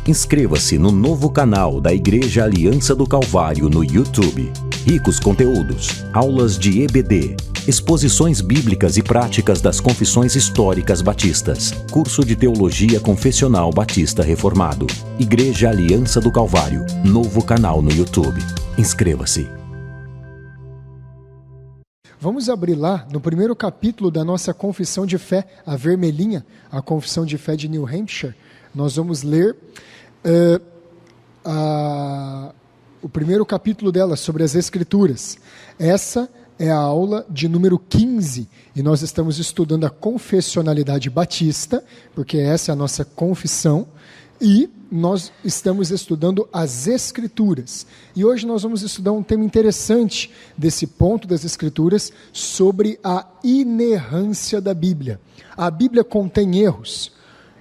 Inscreva-se no novo canal da Igreja Aliança do Calvário no YouTube. Ricos conteúdos, aulas de EBD, exposições bíblicas e práticas das confissões históricas batistas, curso de Teologia Confessional Batista Reformado. Igreja Aliança do Calvário, novo canal no YouTube. Inscreva-se. Vamos abrir lá no primeiro capítulo da nossa confissão de fé, a vermelhinha, a confissão de fé de New Hampshire. Nós vamos ler o primeiro capítulo dela, sobre as Escrituras. Essa é a aula de número 15, e nós estamos estudando a confessionalidade batista, porque essa é a nossa confissão, e nós estamos estudando as Escrituras. E hoje nós vamos estudar um tema interessante desse ponto das Escrituras, sobre a inerrância da Bíblia. A Bíblia contém erros,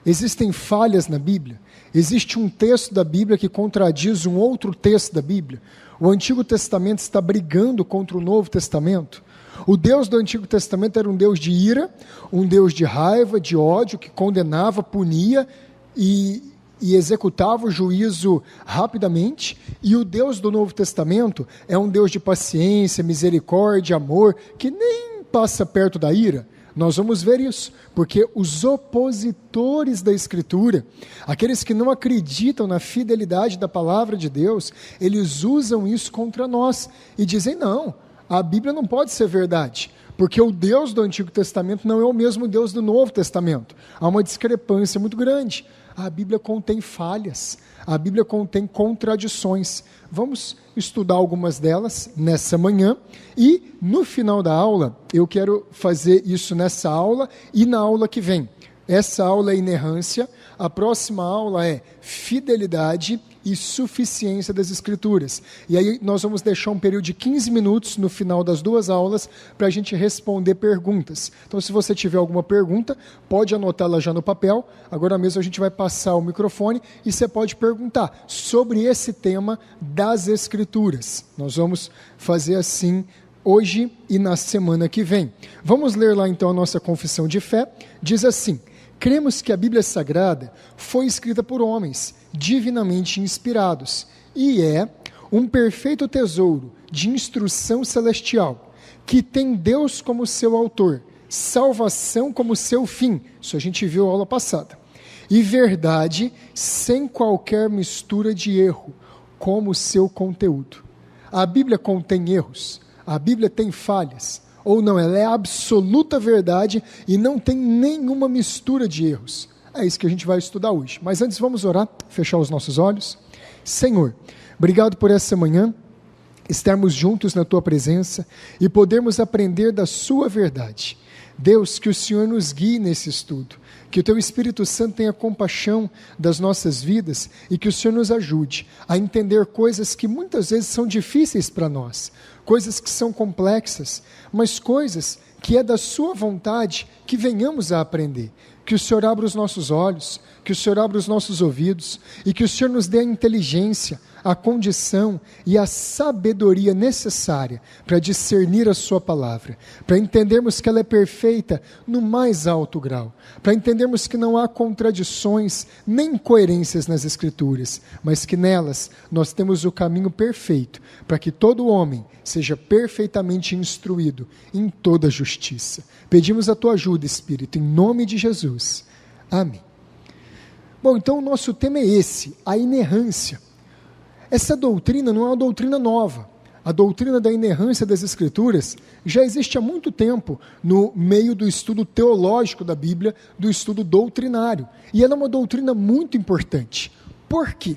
existem falhas na Bíblia, existe um texto da Bíblia que contradiz um outro texto da Bíblia. O Antigo Testamento está brigando contra o Novo Testamento. O Deus do Antigo Testamento era um Deus de ira, um Deus de raiva, de ódio, que condenava, punia e executava o juízo rapidamente. E o Deus do Novo Testamento é um Deus de paciência, misericórdia, amor, que nem passa perto da ira. Nós vamos ver isso, porque os opositores da Escritura, aqueles que não acreditam na fidelidade da palavra de Deus, eles usam isso contra nós e dizem: não, a Bíblia não pode ser verdade, porque o Deus do Antigo Testamento não é o mesmo Deus do Novo Testamento. Há uma discrepância muito grande. A Bíblia contém falhas, a Bíblia contém contradições. Vamos estudar algumas delas nessa manhã, e no final da aula, eu quero fazer isso nessa aula e na aula que vem. Essa aula é inerrância, a próxima aula é fidelidade e suficiência das Escrituras. E aí nós vamos deixar um período de 15 minutos no final das duas aulas para a gente responder perguntas. Então, se você tiver alguma pergunta, pode anotá-la já no papel. Agora mesmo a gente vai passar o microfone e você pode perguntar sobre esse tema das Escrituras. Nós vamos fazer assim hoje e na semana que vem. Vamos ler lá então a nossa confissão de fé. Diz assim: cremos que a Bíblia Sagrada foi escrita por homens, divinamente inspirados, e é um perfeito tesouro de instrução celestial, que tem Deus como seu autor, salvação como seu fim, isso a gente viu na aula passada, e verdade sem qualquer mistura de erro, como seu conteúdo. A Bíblia contém erros, a Bíblia tem falhas, ou não, ela é absoluta verdade e não tem nenhuma mistura de erros. É isso que a gente vai estudar hoje. Mas antes vamos orar, fechar os nossos olhos. Senhor, obrigado por essa manhã, estarmos juntos na Tua presença e podermos aprender da Sua verdade. Deus, que o Senhor nos guie nesse estudo, que o Teu Espírito Santo tenha compaixão das nossas vidas e que o Senhor nos ajude a entender coisas que muitas vezes são difíceis para nós, coisas que são complexas, mas coisas que é da Sua vontade que venhamos a aprender. Que o Senhor abra os nossos olhos, que o Senhor abra os nossos ouvidos e que o Senhor nos dê a inteligência, a condição e a sabedoria necessária para discernir a Sua palavra, para entendermos que ela é perfeita no mais alto grau, para entendermos que não há contradições nem incoerências nas Escrituras, mas que nelas nós temos o caminho perfeito para que todo homem seja perfeitamente instruído em toda a justiça. Pedimos a Tua ajuda, Espírito, em nome de Jesus. Amém. Bom, então o nosso tema é esse, a inerrância. Essa doutrina não é uma doutrina nova. A doutrina da inerrância das Escrituras já existe há muito tempo no meio do estudo teológico da Bíblia, do estudo doutrinário. E ela é uma doutrina muito importante. Por quê?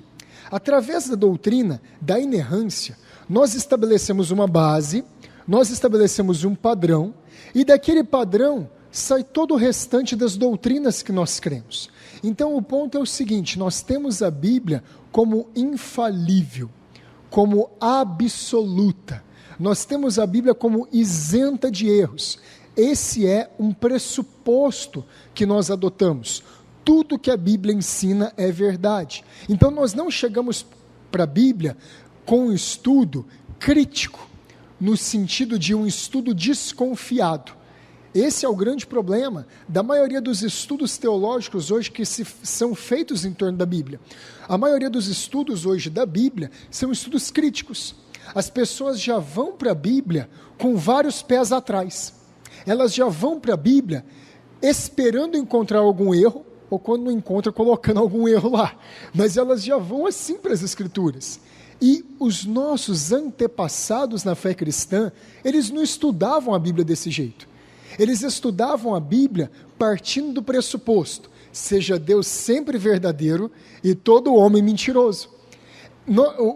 Através da doutrina da inerrância, nós estabelecemos uma base, nós estabelecemos um padrão, e daquele padrão sai todo o restante das doutrinas que nós cremos. Então o ponto é o seguinte: nós temos a Bíblia como infalível, como absoluta. Nós temos a Bíblia como isenta de erros. Esse é um pressuposto que nós adotamos. Tudo que a Bíblia ensina é verdade. Então nós não chegamos para a Bíblia com um estudo crítico, no sentido de um estudo desconfiado. Esse é o grande problema da maioria dos estudos teológicos hoje que são feitos em torno da Bíblia. A maioria dos estudos hoje da Bíblia são estudos críticos. As pessoas já vão para a Bíblia com vários pés atrás. Elas já vão para a Bíblia esperando encontrar algum erro, ou quando não encontra, colocando algum erro lá. Mas elas já vão assim para as Escrituras. E os nossos antepassados na fé cristã, eles não estudavam a Bíblia desse jeito. Eles estudavam a Bíblia partindo do pressuposto: seja Deus sempre verdadeiro e todo homem mentiroso.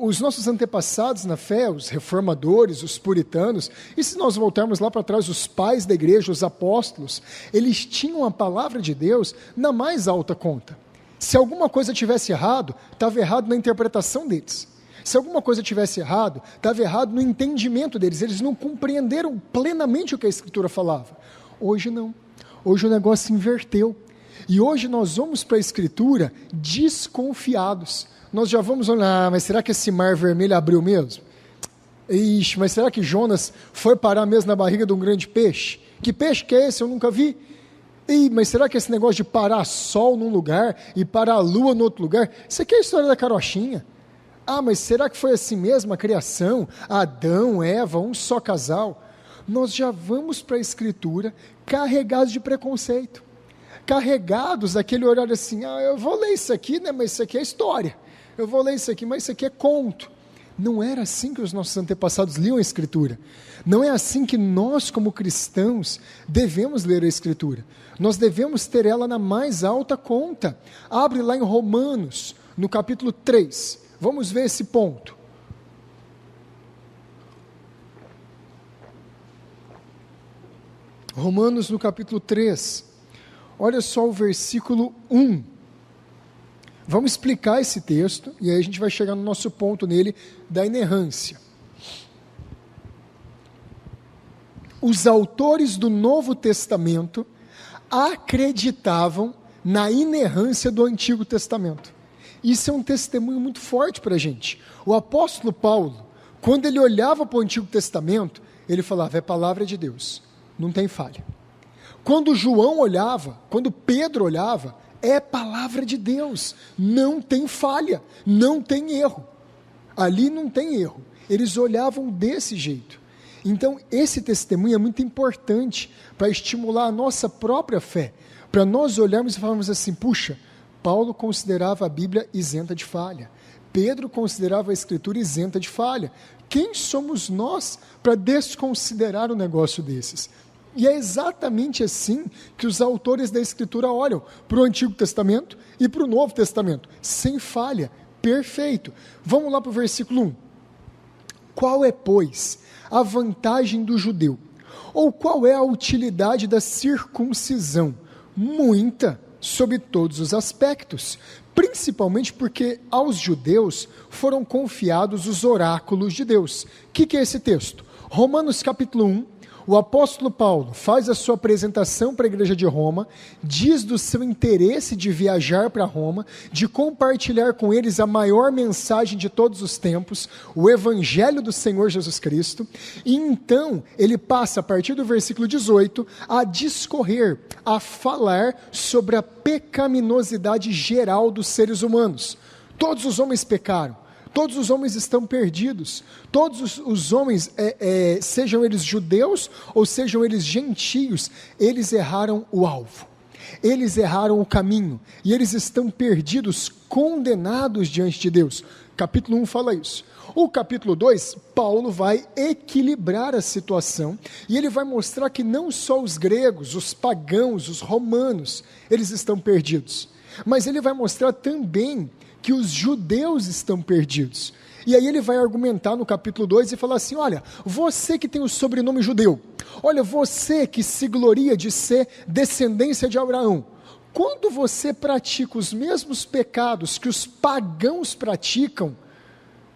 Os nossos antepassados na fé, os reformadores, os puritanos, e se nós voltarmos lá para trás, os pais da igreja, os apóstolos, eles tinham a palavra de Deus na mais alta conta. Se alguma coisa tivesse errado, estava errado na interpretação deles. Se alguma coisa tivesse errado, estava errado no entendimento deles. Eles não compreenderam plenamente o que a Escritura falava. Hoje não. Hoje o negócio se inverteu. E hoje nós vamos para a Escritura desconfiados. Nós já vamos olhar, mas será que esse mar vermelho abriu mesmo? Ixi, mas será que Jonas foi parar mesmo na barriga de um grande peixe? Que peixe que é esse? Eu nunca vi. Ih, mas será que esse negócio de parar sol num lugar e parar a lua no outro lugar? Isso aqui é a história da carochinha. Ah, mas será que foi assim mesmo a criação? Adão, Eva, um só casal? Nós já vamos para a Escritura carregados de preconceito, carregados daquele horário assim: eu vou ler isso aqui, né, mas isso aqui é história. Eu vou ler isso aqui, mas isso aqui é conto. Não era assim que os nossos antepassados liam a Escritura. Não é assim que nós, como cristãos, devemos ler a Escritura. Nós devemos ter ela na mais alta conta. Abre lá em Romanos, no capítulo 3. Vamos ver esse ponto. Romanos no capítulo 3. Olha só o versículo 1. Vamos explicar esse texto e aí a gente vai chegar no nosso ponto nele da inerrância. Os autores do Novo Testamento acreditavam na inerrância do Antigo Testamento. Isso é um testemunho muito forte para a gente. O apóstolo Paulo, quando ele olhava para o Antigo Testamento, ele falava: é palavra de Deus, não tem falha. Quando João olhava, quando Pedro olhava, é palavra de Deus, não tem falha, não tem erro. Ali não tem erro. Eles olhavam desse jeito. Então, esse testemunho é muito importante para estimular a nossa própria fé, para nós olharmos e falarmos assim: puxa, Paulo considerava a Bíblia isenta de falha. Pedro considerava a Escritura isenta de falha. Quem somos nós para desconsiderar um negócio desses? E é exatamente assim que os autores da Escritura olham para o Antigo Testamento e para o Novo Testamento, sem falha, perfeito. Vamos lá para o versículo 1. Qual é, pois, a vantagem do judeu? Ou qual é a utilidade da circuncisão? Muita, sob todos os aspectos, principalmente porque aos judeus foram confiados os oráculos de Deus. O que é esse texto? Romanos capítulo 1, o apóstolo Paulo faz a sua apresentação para a igreja de Roma, diz do seu interesse de viajar para Roma, de compartilhar com eles a maior mensagem de todos os tempos, o evangelho do Senhor Jesus Cristo, e então ele passa a partir do versículo 18 a discorrer, a falar sobre a pecaminosidade geral dos seres humanos. Todos os homens pecaram. Todos os homens estão perdidos. Todos os homens, sejam eles judeus ou sejam eles gentios, eles erraram o alvo. Eles erraram o caminho. E eles estão perdidos, condenados diante de Deus. Capítulo 1 fala isso. O capítulo 2, Paulo vai equilibrar a situação e ele vai mostrar que não só os gregos, os pagãos, os romanos, eles estão perdidos. Mas ele vai mostrar também que os judeus estão perdidos. E aí ele vai argumentar no capítulo 2 e falar assim: olha, você que tem o sobrenome judeu, olha, você que se gloria de ser descendência de Abraão, quando você pratica os mesmos pecados que os pagãos praticam,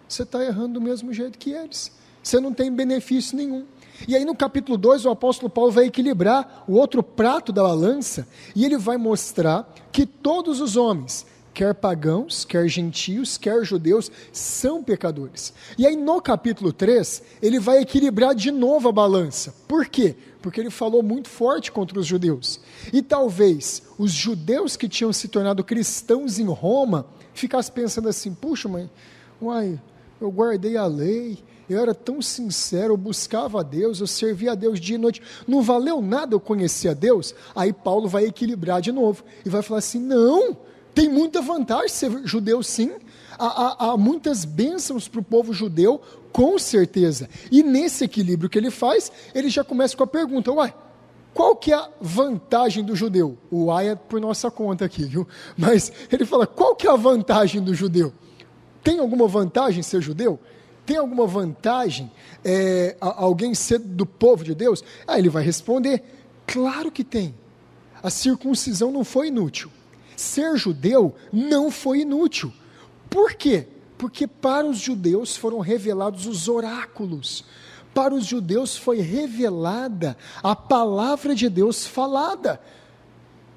você está errando do mesmo jeito que eles. Você não tem benefício nenhum. E aí no capítulo 2 o apóstolo Paulo vai equilibrar o outro prato da balança e ele vai mostrar que todos os homens quer pagãos, quer gentios, quer judeus, são pecadores. E aí no capítulo 3, ele vai equilibrar de novo a balança. Por quê? Porque ele falou muito forte contra os judeus. E talvez os judeus que tinham se tornado cristãos em Roma, ficassem pensando assim, puxa, mãe, eu guardei a lei, eu era tão sincero, eu buscava a Deus, eu servia a Deus dia e noite, não valeu nada eu conhecer a Deus? Aí Paulo vai equilibrar de novo, e vai falar assim, não, tem muita vantagem ser judeu sim, há muitas bênçãos para o povo judeu, com certeza, e nesse equilíbrio que ele faz, ele já começa com a pergunta, qual que é a vantagem do judeu? O é por nossa conta aqui, viu? Mas ele fala, qual que é a vantagem do judeu? Tem alguma vantagem ser judeu? Tem alguma vantagem alguém ser do povo de Deus? Ele vai responder, claro que tem. A circuncisão não foi inútil. Ser judeu não foi inútil. Por quê? Porque para os judeus foram revelados os oráculos. Para os judeus foi revelada a palavra de Deus falada.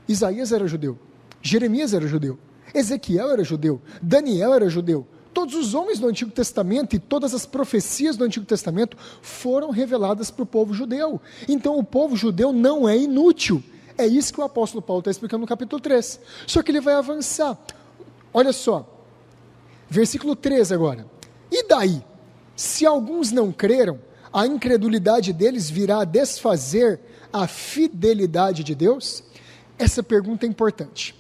Isaías era judeu, Jeremias era judeu, Ezequiel era judeu, Daniel era judeu. Todos os homens do Antigo Testamento e todas as profecias do Antigo Testamento foram reveladas para o povo judeu. Então o povo judeu não é inútil. É isso que o apóstolo Paulo está explicando no capítulo 3. Só que ele vai avançar. Olha só, versículo 13 agora. E daí? Se alguns não creram, a incredulidade deles virá a desfazer a fidelidade de Deus? Essa pergunta é importante.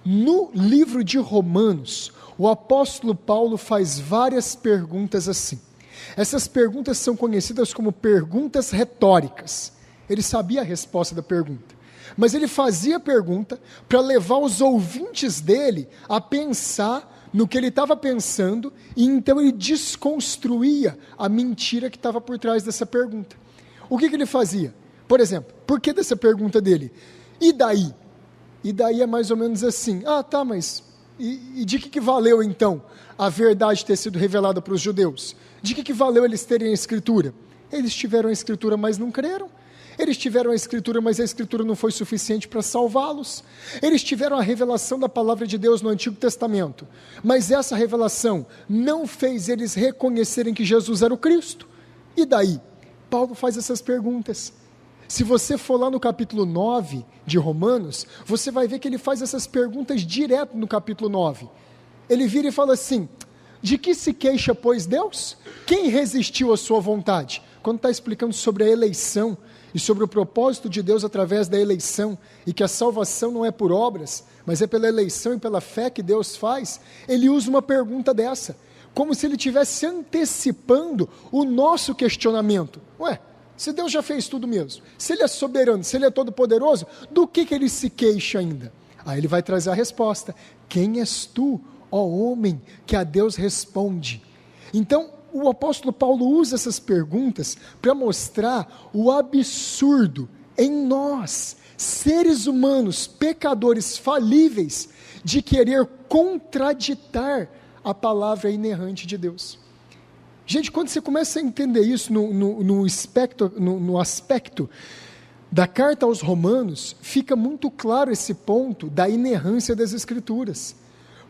No livro de Romanos, o apóstolo Paulo faz várias perguntas assim. Essas perguntas são conhecidas como perguntas retóricas. Ele sabia a resposta da pergunta, mas ele fazia a pergunta para levar os ouvintes dele a pensar no que ele estava pensando, e então ele desconstruía a mentira que estava por trás dessa pergunta. O que ele fazia? Por exemplo, por que dessa pergunta dele? E daí? E daí é mais ou menos assim, mas e de que valeu então a verdade ter sido revelada para os judeus? De que valeu eles terem a escritura? Eles tiveram a escritura, mas não creram. Eles tiveram a escritura, mas a escritura não foi suficiente para salvá-los. Eles tiveram a revelação da palavra de Deus no Antigo Testamento, mas essa revelação não fez eles reconhecerem que Jesus era o Cristo. E daí? Paulo faz essas perguntas. Se você for lá no capítulo 9 de Romanos, você vai ver que ele faz essas perguntas direto no capítulo 9. Ele vira e fala assim, de que se queixa, pois, Deus? Quem resistiu à sua vontade? Quando está explicando sobre a eleição e sobre o propósito de Deus através da eleição, e que a salvação não é por obras, mas é pela eleição e pela fé que Deus faz, ele usa uma pergunta dessa, como se ele estivesse antecipando o nosso questionamento. Se Deus já fez tudo mesmo, se Ele é soberano, se Ele é todo poderoso, do que Ele se queixa ainda? Aí Ele vai trazer a resposta, quem és tu, ó homem, que a Deus responde? Então, o apóstolo Paulo usa essas perguntas para mostrar o absurdo em nós, seres humanos, pecadores falíveis, de querer contraditar a palavra inerrante de Deus. Gente, quando você começa a entender isso no aspecto da carta aos Romanos, fica muito claro esse ponto da inerrância das Escrituras.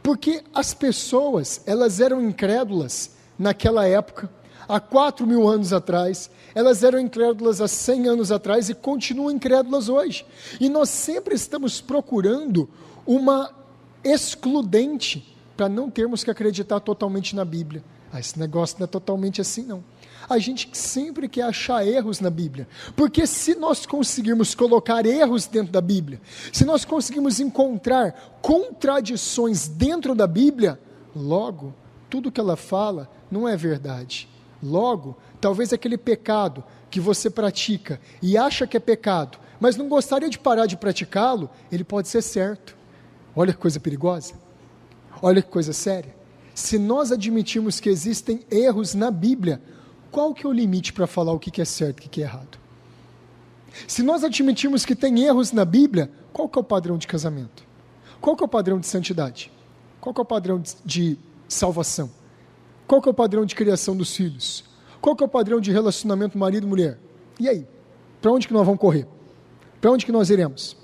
Porque as pessoas, elas eram incrédulas naquela época, há 4.000 anos atrás, elas eram incrédulas há 100 anos atrás e continuam incrédulas hoje. E nós sempre estamos procurando uma excludente para não termos que acreditar totalmente na Bíblia. Esse negócio não é totalmente assim, não. A gente sempre quer achar erros na Bíblia, porque se nós conseguirmos colocar erros dentro da Bíblia, se nós conseguirmos encontrar contradições dentro da Bíblia, logo, tudo que ela fala não é verdade. Logo, talvez aquele pecado que você pratica e acha que é pecado, mas não gostaria de parar de praticá-lo, ele pode ser certo. Olha que coisa perigosa. Olha que coisa séria. Se nós admitirmos que existem erros na Bíblia, qual que é o limite para falar o que é certo e o que é errado? Se nós admitirmos que tem erros na Bíblia, qual que é o padrão de casamento? Qual que é o padrão de santidade? Qual que é o padrão de salvação? Qual que é o padrão de criação dos filhos? Qual que é o padrão de relacionamento marido e mulher? E aí? Para onde que nós vamos correr? Para onde que nós iremos?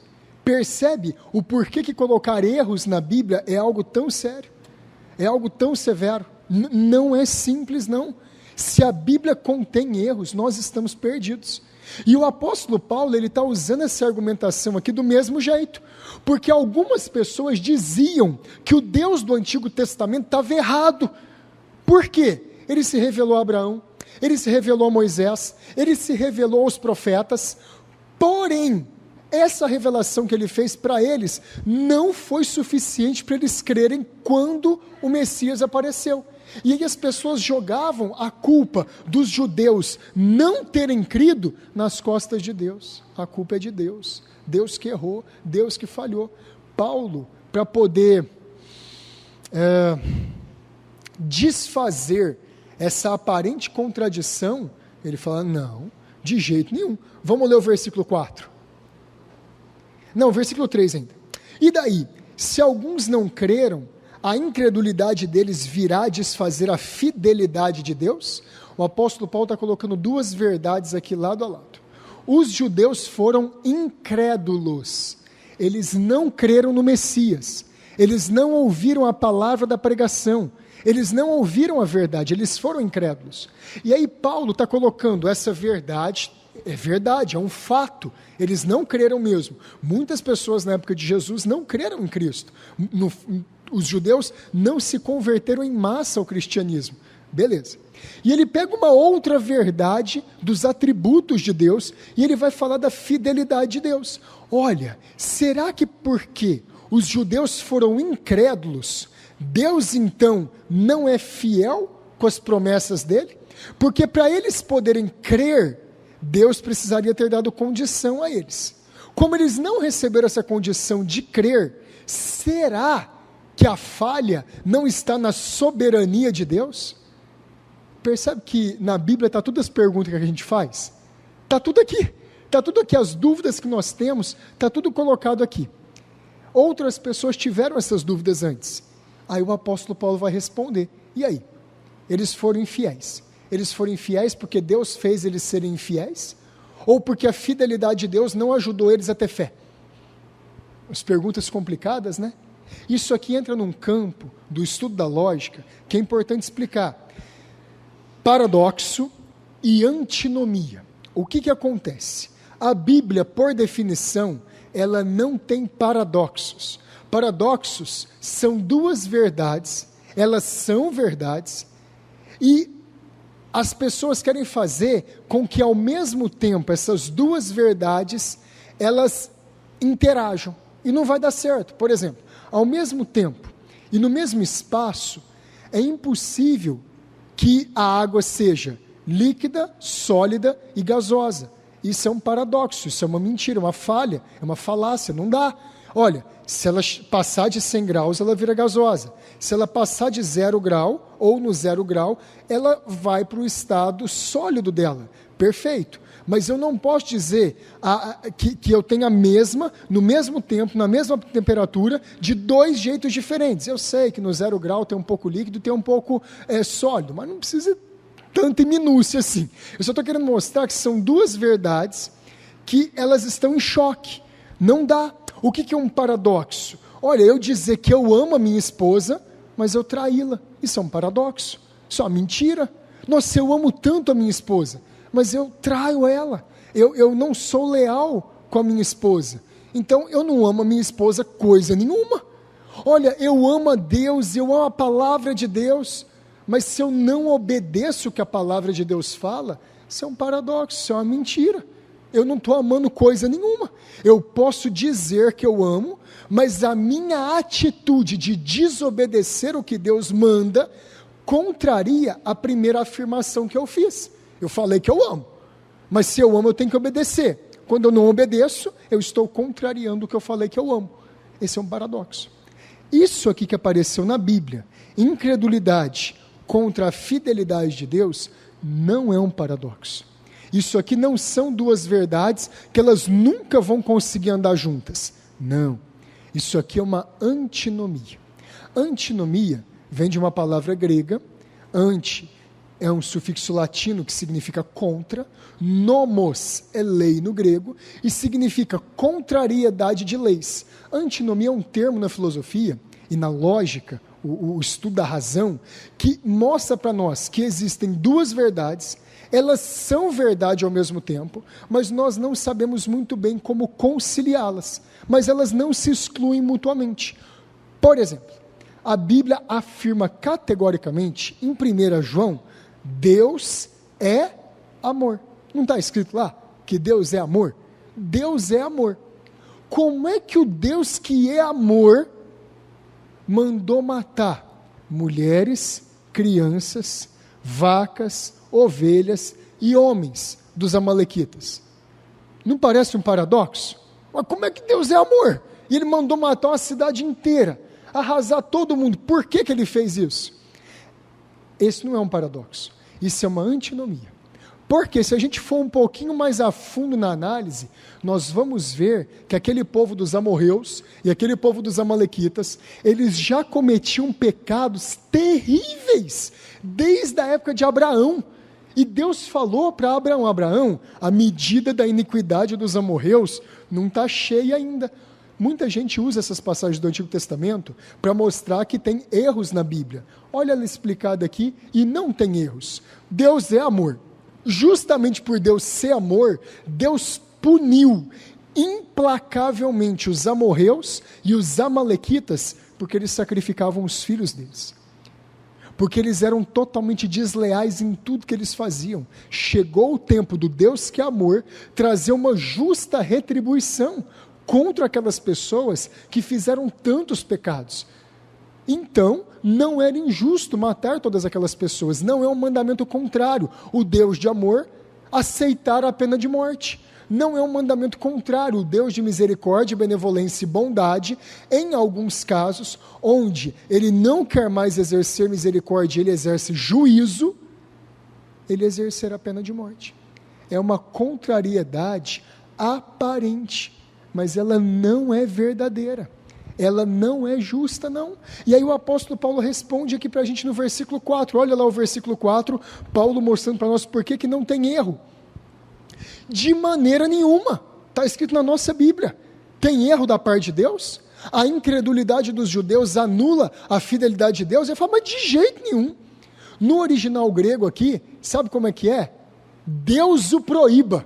Percebe o porquê que colocar erros na Bíblia é algo tão sério, é algo tão severo? Não é simples, não. Se a Bíblia contém erros, nós estamos perdidos. E o apóstolo Paulo, ele está usando essa argumentação aqui do mesmo jeito, porque algumas pessoas diziam que o Deus do Antigo Testamento estava errado. Por quê? Ele se revelou a Abraão, ele se revelou a Moisés, ele se revelou aos profetas, porém, essa revelação que ele fez para eles não foi suficiente para eles crerem quando o Messias apareceu. E aí as pessoas jogavam a culpa dos judeus não terem crido nas costas de Deus. A culpa é de Deus. Deus que errou, Deus que falhou. Paulo, para poder desfazer essa aparente contradição, ele fala, não, de jeito nenhum. Vamos ler o versículo 4. Não, versículo 3 ainda. E daí, se alguns não creram, a incredulidade deles virá desfazer a fidelidade de Deus? O apóstolo Paulo está colocando duas verdades aqui lado a lado. Os judeus foram incrédulos, eles não creram no Messias, eles não ouviram a palavra da pregação, eles não ouviram a verdade, eles foram incrédulos. E aí Paulo está colocando essa verdade, é um fato, eles não creram mesmo. Muitas pessoas na época de Jesus não creram em Cristo. Os judeus não se converteram em massa ao cristianismo. Beleza. E ele pega uma outra verdade dos atributos de Deus e ele vai falar da fidelidade de Deus. Olha, será que porque os judeus foram incrédulos, Deus então não é fiel com as promessas dele? Porque para eles poderem crer, Deus precisaria ter dado condição a eles. Como eles não receberam essa condição de crer, será que a falha não está na soberania de Deus? Percebe que na Bíblia está todas as perguntas que a gente faz? Está tudo aqui, as dúvidas que nós temos, está tudo colocado aqui. Outras pessoas tiveram essas dúvidas antes. Aí o apóstolo Paulo vai responder, e aí? Eles foram infiéis. Eles foram infiéis porque Deus fez eles serem infiéis? Ou porque a fidelidade de Deus não ajudou eles a ter fé? As perguntas complicadas, né? Isso aqui entra num campo do estudo da lógica que é importante explicar. Paradoxo e antinomia. O que acontece? A Bíblia, por definição, ela não tem paradoxos. Paradoxos são duas verdades, elas são verdades, e as pessoas querem fazer com que ao mesmo tempo essas duas verdades, elas interajam, e não vai dar certo. Por exemplo, ao mesmo tempo e no mesmo espaço, é impossível que a água seja líquida, sólida e gasosa. Isso é um paradoxo, isso é uma mentira, uma falha, é uma falácia, não dá. Olha, se ela passar de 100 graus, ela vira gasosa. Se ela passar de 0 grau, ou no 0 grau, ela vai para o estado sólido dela. Perfeito. Mas eu não posso dizer que eu tenho a mesma, no mesmo tempo, na mesma temperatura, de dois jeitos diferentes. Eu sei que no 0 grau tem um pouco líquido, tem um pouco sólido, mas não precisa tanta minúcia assim. Eu só estou querendo mostrar que são duas verdades que elas estão em choque. Não dá. O que é um paradoxo? Olha, eu dizer que eu amo a minha esposa, mas eu traí-la. Isso é um paradoxo. Isso é uma mentira. Nossa, eu amo tanto a minha esposa, mas eu traio ela. Eu não sou leal com a minha esposa. Então, eu não amo a minha esposa coisa nenhuma. Olha, eu amo a Deus, eu amo a palavra de Deus, mas se eu não obedeço o que a palavra de Deus fala, isso é um paradoxo, isso é uma mentira. Eu não estou amando coisa nenhuma. Eu posso dizer que eu amo, mas a minha atitude de desobedecer o que Deus manda contraria a primeira afirmação que eu fiz. Eu falei que eu amo, mas se eu amo eu tenho que obedecer. Quando eu não obedeço, eu estou contrariando o que eu falei que eu amo. Esse é um paradoxo. Isso aqui que apareceu na Bíblia, incredulidade contra a fidelidade de Deus, não é um paradoxo. Isso aqui não são duas verdades que elas nunca vão conseguir andar juntas. Não. Isso aqui é uma antinomia. Antinomia vem de uma palavra grega. Anti é um sufixo latino que significa contra, nomos é lei no grego, e significa contrariedade de leis. Antinomia é um termo na filosofia e na lógica, o estudo da razão, que mostra para nós que existem duas verdades, elas são verdade ao mesmo tempo, mas nós não sabemos muito bem como conciliá-las, mas elas não se excluem mutuamente. Por exemplo, a Bíblia afirma categoricamente, em 1 João, Deus é amor. Não está escrito lá que Deus é amor? Deus é amor. Como é que o Deus que é amor mandou matar mulheres, crianças, vacas, ovelhas e homens dos amalequitas? Não parece um paradoxo? Mas como é que Deus é amor? E ele mandou matar uma cidade inteira, arrasar todo mundo. Por que ele fez isso? Esse não é um paradoxo, isso é uma antinomia. Porque se a gente for um pouquinho mais a fundo na análise, nós vamos ver que aquele povo dos amorreus e aquele povo dos amalequitas, eles já cometiam pecados terríveis desde a época de Abraão. E Deus falou para Abraão: Abraão, a medida da iniquidade dos amorreus não está cheia ainda. Muita gente usa essas passagens do Antigo Testamento para mostrar que tem erros na Bíblia. Olha ela explicada aqui e não tem erros. Deus é amor. Justamente por Deus ser amor, Deus puniu implacavelmente os amorreus e os amalequitas, porque eles sacrificavam os filhos deles. Porque eles eram totalmente desleais em tudo que eles faziam. Chegou o tempo do Deus que é amor trazer uma justa retribuição contra aquelas pessoas que fizeram tantos pecados. Então, não era injusto matar todas aquelas pessoas, não é um mandamento contrário. O Deus de amor aceitar a pena de morte. Não é um mandamento contrário. O Deus de misericórdia, benevolência e bondade, em alguns casos, onde ele não quer mais exercer misericórdia, ele exerce juízo, ele exercerá a pena de morte. É uma contrariedade aparente, mas ela não é verdadeira, ela não é justa, não. E aí o apóstolo Paulo responde aqui para a gente no versículo 4, olha lá o versículo 4, Paulo mostrando para nós por que não tem erro. De maneira nenhuma, está escrito na nossa Bíblia. Tem erro da parte de Deus? A incredulidade dos judeus anula a fidelidade de Deus? Ele fala, mas de jeito nenhum. No original grego aqui, sabe como é que é? Deus o proíba.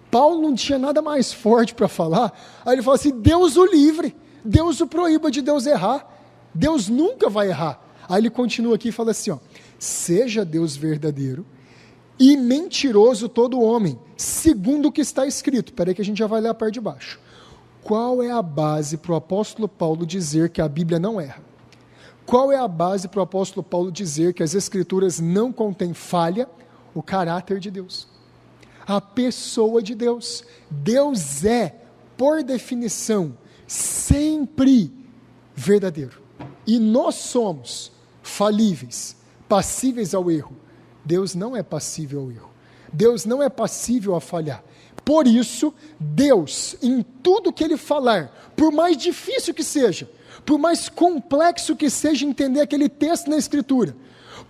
Paulo não tinha nada mais forte para falar, aí ele fala assim, Deus o livre, Deus o proíba de Deus errar, Deus nunca vai errar. Aí ele continua aqui e fala assim, ó, seja Deus verdadeiro e mentiroso todo homem, segundo o que está escrito. Espera aí que a gente já vai ler a parte de baixo. Qual é a base para o apóstolo Paulo dizer que a Bíblia não erra? Qual é a base para o apóstolo Paulo dizer que as Escrituras não contêm falha? O caráter de Deus. A pessoa de Deus. Deus é, por definição, sempre verdadeiro. E nós somos falíveis, passíveis ao erro. Deus não é passível ao erro. Deus não é passível a falhar. Por isso, Deus, em tudo que Ele falar, por mais difícil que seja, por mais complexo que seja entender aquele texto na Escritura,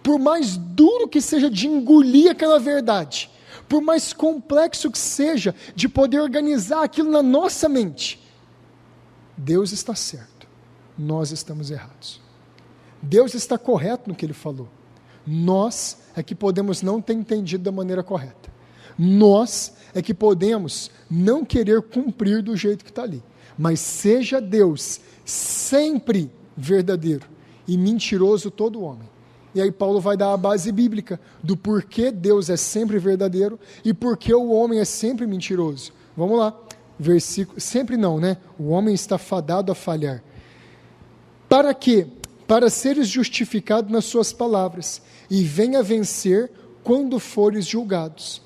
por mais duro que seja de engolir aquela verdade, por mais complexo que seja de poder organizar aquilo na nossa mente, Deus está certo, nós estamos errados. Deus está correto no que Ele falou. Nós é que podemos não ter entendido da maneira correta. Nós é que podemos não querer cumprir do jeito que está ali. Mas seja Deus sempre verdadeiro e mentiroso todo homem. E aí Paulo vai dar a base bíblica do porquê Deus é sempre verdadeiro e porquê o homem é sempre mentiroso. Vamos lá, versículo, sempre não, né? O homem está fadado a falhar. Para quê? Para seres justificado nas suas palavras e venha vencer quando forem julgados.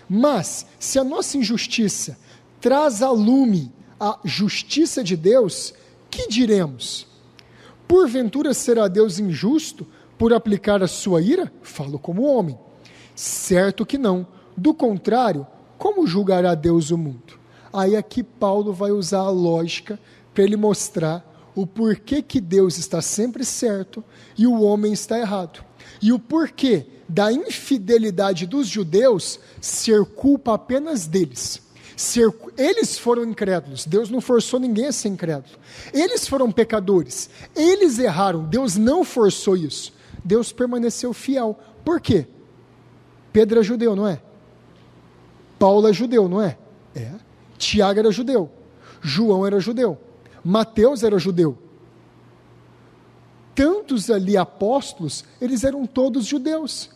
Mas, se a nossa injustiça traz a lume a justiça de Deus, que diremos? Porventura será Deus injusto por aplicar a sua ira? Falo como homem. Certo que não. Do contrário, como julgará Deus o mundo? Aí aqui Paulo vai usar a lógica para ele mostrar o porquê que Deus está sempre certo e o homem está errado. E o porquê da infidelidade dos judeus ser culpa apenas deles. Eles foram incrédulos, Deus não forçou ninguém a ser incrédulo. Eles foram pecadores, eles erraram, Deus não forçou isso. Deus permaneceu fiel. Por quê? Pedro é judeu, não é? Paulo é judeu, não é? É. Tiago era judeu. João era judeu. Mateus era judeu. Tantos ali apóstolos, eles eram todos judeus.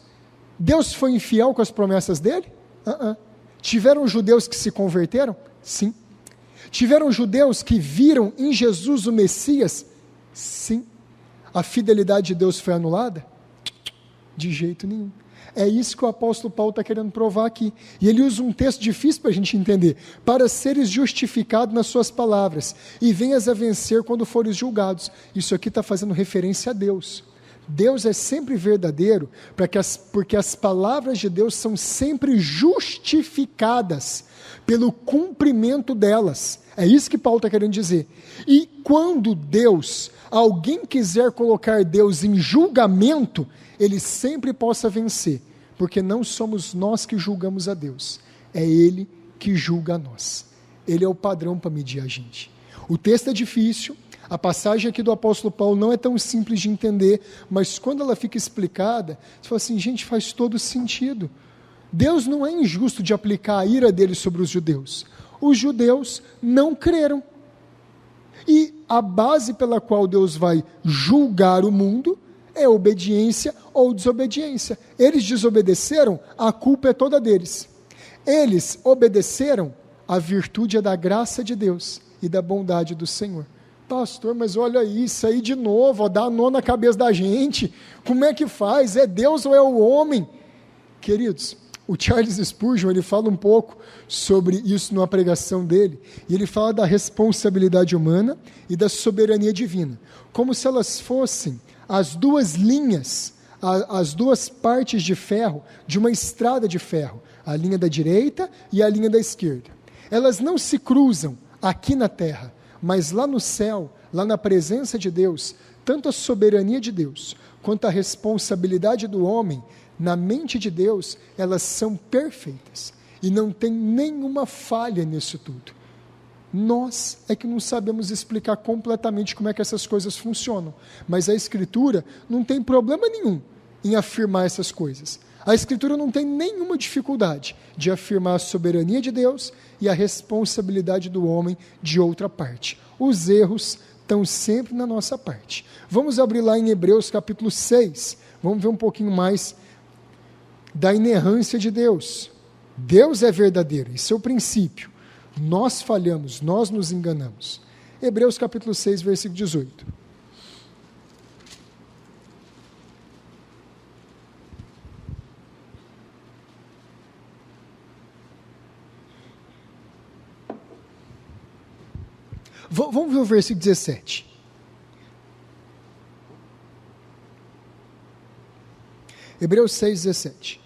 Deus foi infiel com as promessas dele? Tiveram judeus que se converteram? Sim. Tiveram judeus que viram em Jesus o Messias? Sim. A fidelidade de Deus foi anulada? De jeito nenhum. É isso que o apóstolo Paulo está querendo provar aqui. E ele usa um texto difícil para a gente entender. Para seres justificados nas suas palavras, e venhas a vencer quando fores julgados. Isso aqui está fazendo referência a Deus. Deus é sempre verdadeiro, porque as palavras de Deus são sempre justificadas pelo cumprimento delas. É isso que Paulo está querendo dizer. E quando alguém quiser colocar Deus em julgamento, ele sempre possa vencer, porque não somos nós que julgamos a Deus, é Ele que julga a nós. Ele é o padrão para medir a gente. O texto é difícil, a passagem aqui do apóstolo Paulo não é tão simples de entender, mas quando ela fica explicada, você fala assim, gente, faz todo sentido. Deus não é injusto de aplicar a ira dele sobre os judeus. Os judeus não creram. E a base pela qual Deus vai julgar o mundo é obediência ou desobediência. Eles desobedeceram, a culpa é toda deles. Eles obedeceram, a virtude é da graça de Deus e da bondade do Senhor. Pastor, mas olha isso aí de novo, dá nó na cabeça da gente. Como é que faz? É Deus ou é o homem? Queridos, o Charles Spurgeon, ele fala um pouco sobre isso numa pregação dele, e ele fala da responsabilidade humana e da soberania divina, como se elas fossem as duas linhas, as duas partes de ferro de uma estrada de ferro, a linha da direita e a linha da esquerda. Elas não se cruzam aqui na terra, mas lá no céu, lá na presença de Deus, tanto a soberania de Deus, quanto a responsabilidade do homem, na mente de Deus, elas são perfeitas, e não tem nenhuma falha nisso tudo. Nós é que não sabemos explicar completamente como é que essas coisas funcionam, mas a Escritura não tem problema nenhum em afirmar essas coisas. A Escritura não tem nenhuma dificuldade de afirmar a soberania de Deus e a responsabilidade do homem de outra parte. Os erros estão sempre na nossa parte. Vamos abrir lá em Hebreus capítulo 6, vamos ver um pouquinho mais da inerrância de Deus. Deus é verdadeiro, isso é o princípio. Nós falhamos, nós nos enganamos. Hebreus capítulo 6, versículo 18. Vamos ver o versículo 17. Hebreus 6, 17.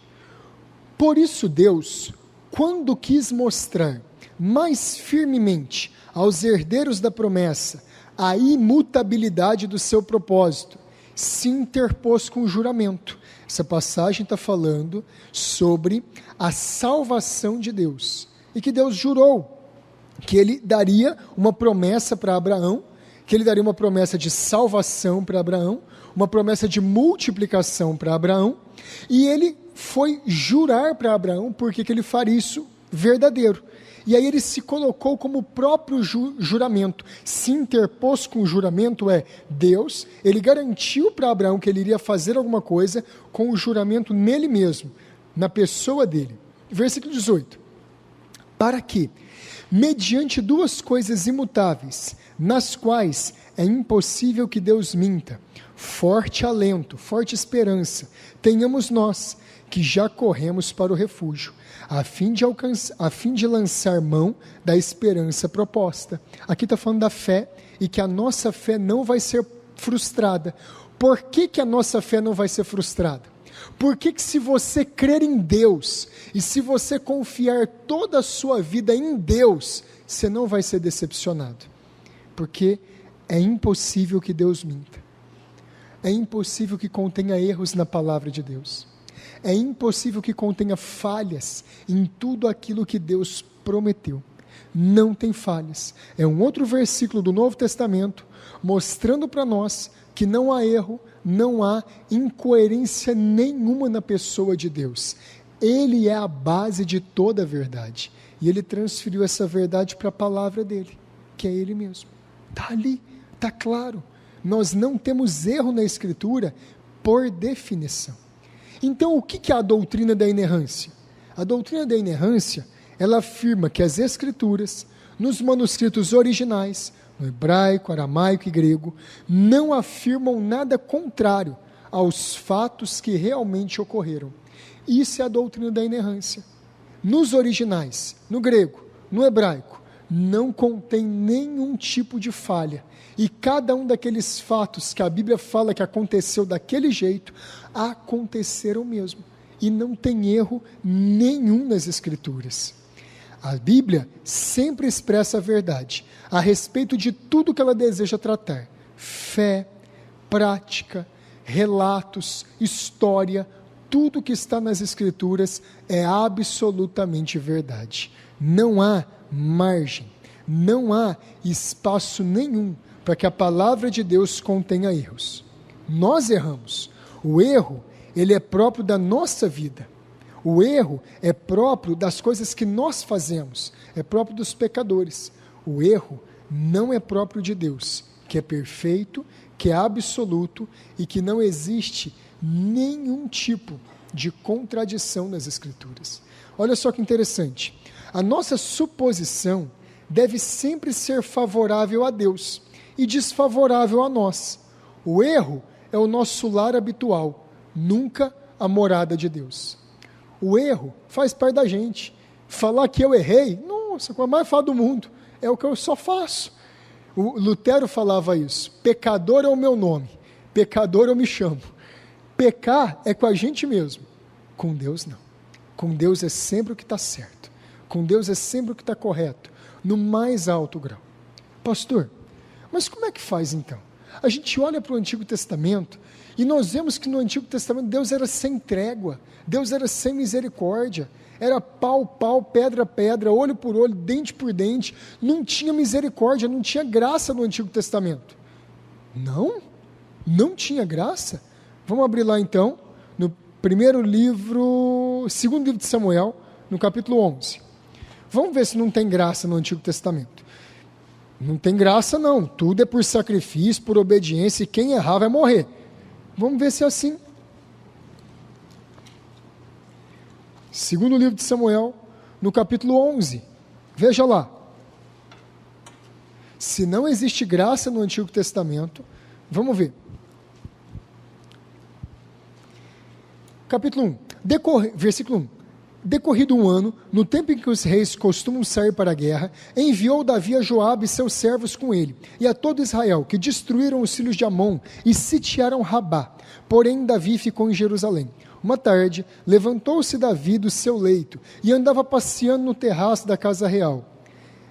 Por isso Deus, quando quis mostrar mais firmemente aos herdeiros da promessa a imutabilidade do seu propósito, se interpôs com o juramento. Essa passagem está falando sobre a salvação de Deus, e que Deus jurou que Ele daria uma promessa para Abraão, que Ele daria uma promessa de salvação para Abraão, uma promessa de multiplicação para Abraão, e Ele foi jurar para Abraão porque que Ele faria isso verdadeiro. E aí ele se colocou como o próprio juramento, se interpôs com o juramento, Deus, ele garantiu para Abraão que ele iria fazer alguma coisa com o juramento nele mesmo, na pessoa dele. Versículo 18. Para que, mediante duas coisas imutáveis, nas quais é impossível que Deus minta, forte alento, forte esperança, tenhamos nós, que já corremos para o refúgio, a fim de lançar mão da esperança proposta. Aqui está falando da fé, e que a nossa fé não vai ser frustrada. Por que a nossa fé não vai ser frustrada? Porque que se você crer em Deus, e se você confiar toda a sua vida em Deus, você não vai ser decepcionado. Porque É impossível que Deus minta. É impossível que contenha erros na palavra de Deus. É impossível que contenha falhas em tudo aquilo que Deus prometeu. Não tem falhas. É um outro versículo do Novo Testamento mostrando para nós que não há erro, não há incoerência nenhuma na pessoa de Deus. Ele é a base de toda a verdade. E Ele transferiu essa verdade para a palavra dEle, que é Ele mesmo. Está ali, está claro. Nós não temos erro na Escritura por definição. Então, o que é a doutrina da inerrância? A doutrina da inerrância, ela afirma que as Escrituras, nos manuscritos originais, no hebraico, aramaico e grego, não afirmam nada contrário aos fatos que realmente ocorreram. Isso é a doutrina da inerrância. Nos originais, no grego, no hebraico, não contém nenhum tipo de falha. E cada um daqueles fatos que a Bíblia fala que aconteceu daquele jeito, aconteceram mesmo. E não tem erro nenhum nas Escrituras. A Bíblia sempre expressa a verdade a respeito de tudo que ela deseja tratar. Fé, prática, relatos, história, tudo que está nas Escrituras é absolutamente verdade. Não há margem, não há espaço nenhum para que a palavra de Deus contenha erros. Nós erramos. O erro, ele é próprio da nossa vida. O erro é próprio das coisas que nós fazemos, é próprio dos pecadores. O erro não é próprio de Deus, que é perfeito, que é absoluto e que não existe nenhum tipo de contradição nas Escrituras. Olha só que interessante. A nossa suposição deve sempre ser favorável a Deus e desfavorável a nós. O erro é o nosso lar habitual, nunca a morada de Deus. O erro faz parte da gente. Falar que eu errei, nossa, a coisa mais fácil do mundo, é o que eu só faço. O Lutero falava isso, pecador é o meu nome, pecador eu me chamo. Pecar é com a gente mesmo, com Deus não. Com Deus é sempre o que está certo, com Deus é sempre o que está correto, no mais alto grau. Pastor, mas como é que faz então? A gente olha para o Antigo Testamento e nós vemos que no Antigo Testamento Deus era sem trégua, Deus era sem misericórdia, era pau, pau, pedra, pedra, olho por olho, dente por dente, não tinha misericórdia, não tinha graça no Antigo Testamento. Não tinha graça? Vamos abrir lá então, no segundo livro de Samuel, no capítulo 11. Vamos ver se não tem graça no Antigo Testamento. Não tem graça não, tudo é por sacrifício, por obediência, e quem errar vai morrer. Vamos ver se é assim. Segundo livro de Samuel, no capítulo 11. Veja lá. Se não existe graça no Antigo Testamento, vamos ver. Capítulo 1, versículo 1. Decorrido um ano, no tempo em que os reis costumam sair para a guerra, enviou Davi a Joabe e seus servos com ele, e a todo Israel, que destruíram os filhos de Amon e sitiaram Rabá. Porém, Davi ficou em Jerusalém. Uma tarde, levantou-se Davi do seu leito e andava passeando no terraço da casa real.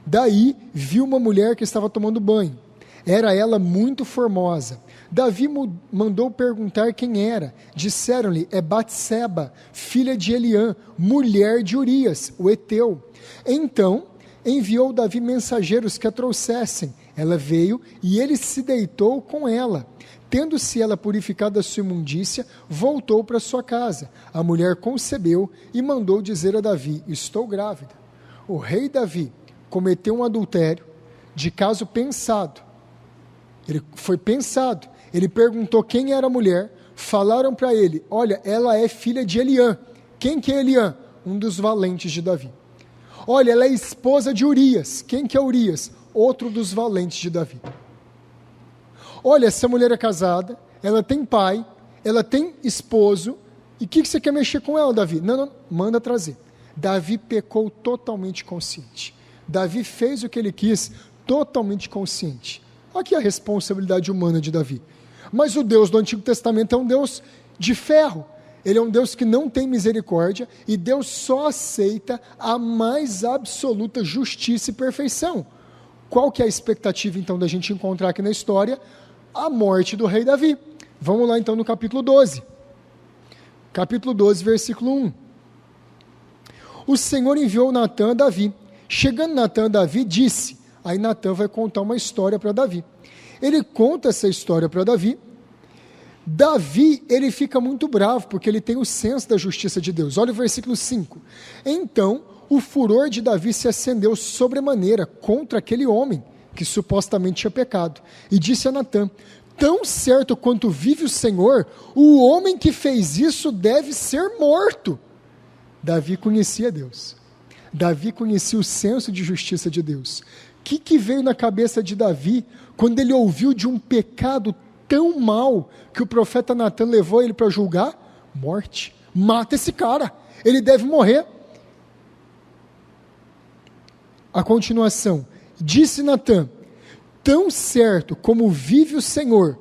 Daí, viu uma mulher que estava tomando banho. Era ela muito formosa. Davi mandou perguntar quem era. Disseram-lhe, é Batseba, filha de Eliã, mulher de Urias, o heteu. Então, enviou Davi mensageiros que a trouxessem. Ela veio e ele se deitou com ela. Tendo-se ela purificado a sua imundícia, voltou para sua casa. A mulher concebeu e mandou dizer a Davi, estou grávida. O rei Davi cometeu um adultério de caso pensado. Ele foi pensado. Ele perguntou quem era a mulher. Falaram para ele, olha, ela é filha de Eliã. Quem que é Eliã? Um dos valentes de Davi. Olha, ela é esposa de Urias. Quem que é Urias? Outro dos valentes de Davi. Olha, essa mulher é casada, ela tem pai, ela tem esposo, e o que você quer mexer com ela, Davi? Não, manda trazer. Davi pecou totalmente consciente. Davi fez o que ele quis, totalmente consciente. Aqui a responsabilidade humana de Davi. Mas o Deus do Antigo Testamento é um Deus de ferro. Ele é um Deus que não tem misericórdia, e Deus só aceita a mais absoluta justiça e perfeição. Qual que é a expectativa, então, da gente encontrar aqui na história? A morte do rei Davi. Vamos lá, então, no capítulo 12. Capítulo 12, versículo 1. O Senhor enviou Natã a Davi. Chegando Natã a Davi, disse... Aí Natã vai contar uma história para Davi. Ele conta essa história para Davi. Davi, ele fica muito bravo, porque ele tem o senso da justiça de Deus. Olha o versículo 5. Então, o furor de Davi se acendeu sobremaneira contra aquele homem que supostamente tinha pecado. E disse a Natã: tão certo quanto vive o Senhor, o homem que fez isso deve ser morto. Davi conhecia Deus. Davi conhecia o senso de justiça de Deus. O que veio na cabeça de Davi quando ele ouviu de um pecado tão mau que o profeta Natã levou ele para julgar? Morte. Mata esse cara. Ele deve morrer. A continuação. Disse Natã: tão certo como vive o Senhor.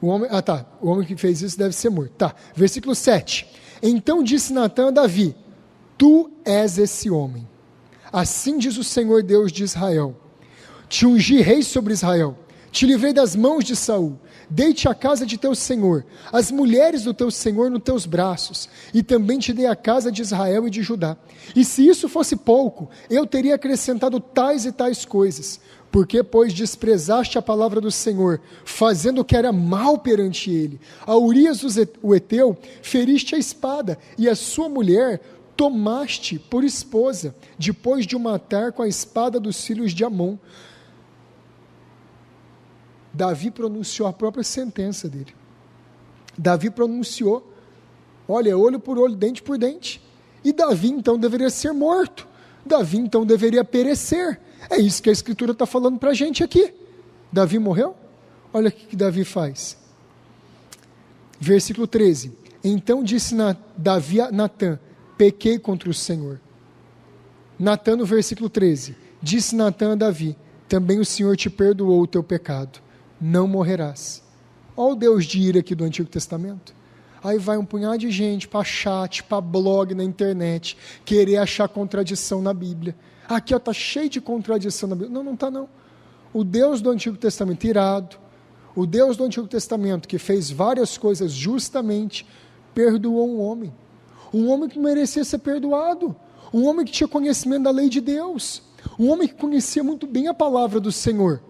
O homem que fez isso deve ser morto. Versículo 7. Então disse Natã a Davi: tu és esse homem. Assim diz o Senhor Deus de Israel: te ungi rei sobre Israel, te livrei das mãos de Saul, dei-te a casa de teu senhor, as mulheres do teu senhor nos teus braços, e também te dei a casa de Israel e de Judá. E se isso fosse pouco, eu teria acrescentado tais e tais coisas. Porque, pois, desprezaste a palavra do Senhor, fazendo o que era mal perante ele. A Urias o Heteu feriste a espada, e a sua mulher tomaste por esposa, depois de o matar com a espada dos filhos de Amon. Davi pronunciou a própria sentença dele. Davi pronunciou, olha, olho por olho, dente por dente. E Davi então deveria ser morto. Davi então deveria perecer. É isso que a Escritura está falando para a gente aqui. Davi morreu? Olha o que Davi faz. Versículo 13. Então disse Davi a Natã: pequei contra o Senhor. Natã, no versículo 13, disse Natã a Davi: também o Senhor te perdoou o teu pecado, não morrerás. Olha o Deus de ira aqui do Antigo Testamento. Aí vai um punhado de gente para chat, para blog na internet, querer achar contradição na Bíblia. Aqui está cheio de contradição na Bíblia. Não está não. O Deus do Antigo Testamento irado, o Deus do Antigo Testamento que fez várias coisas justamente, perdoou um homem que merecia ser perdoado, um homem que tinha conhecimento da lei de Deus, um homem que conhecia muito bem a palavra do Senhor.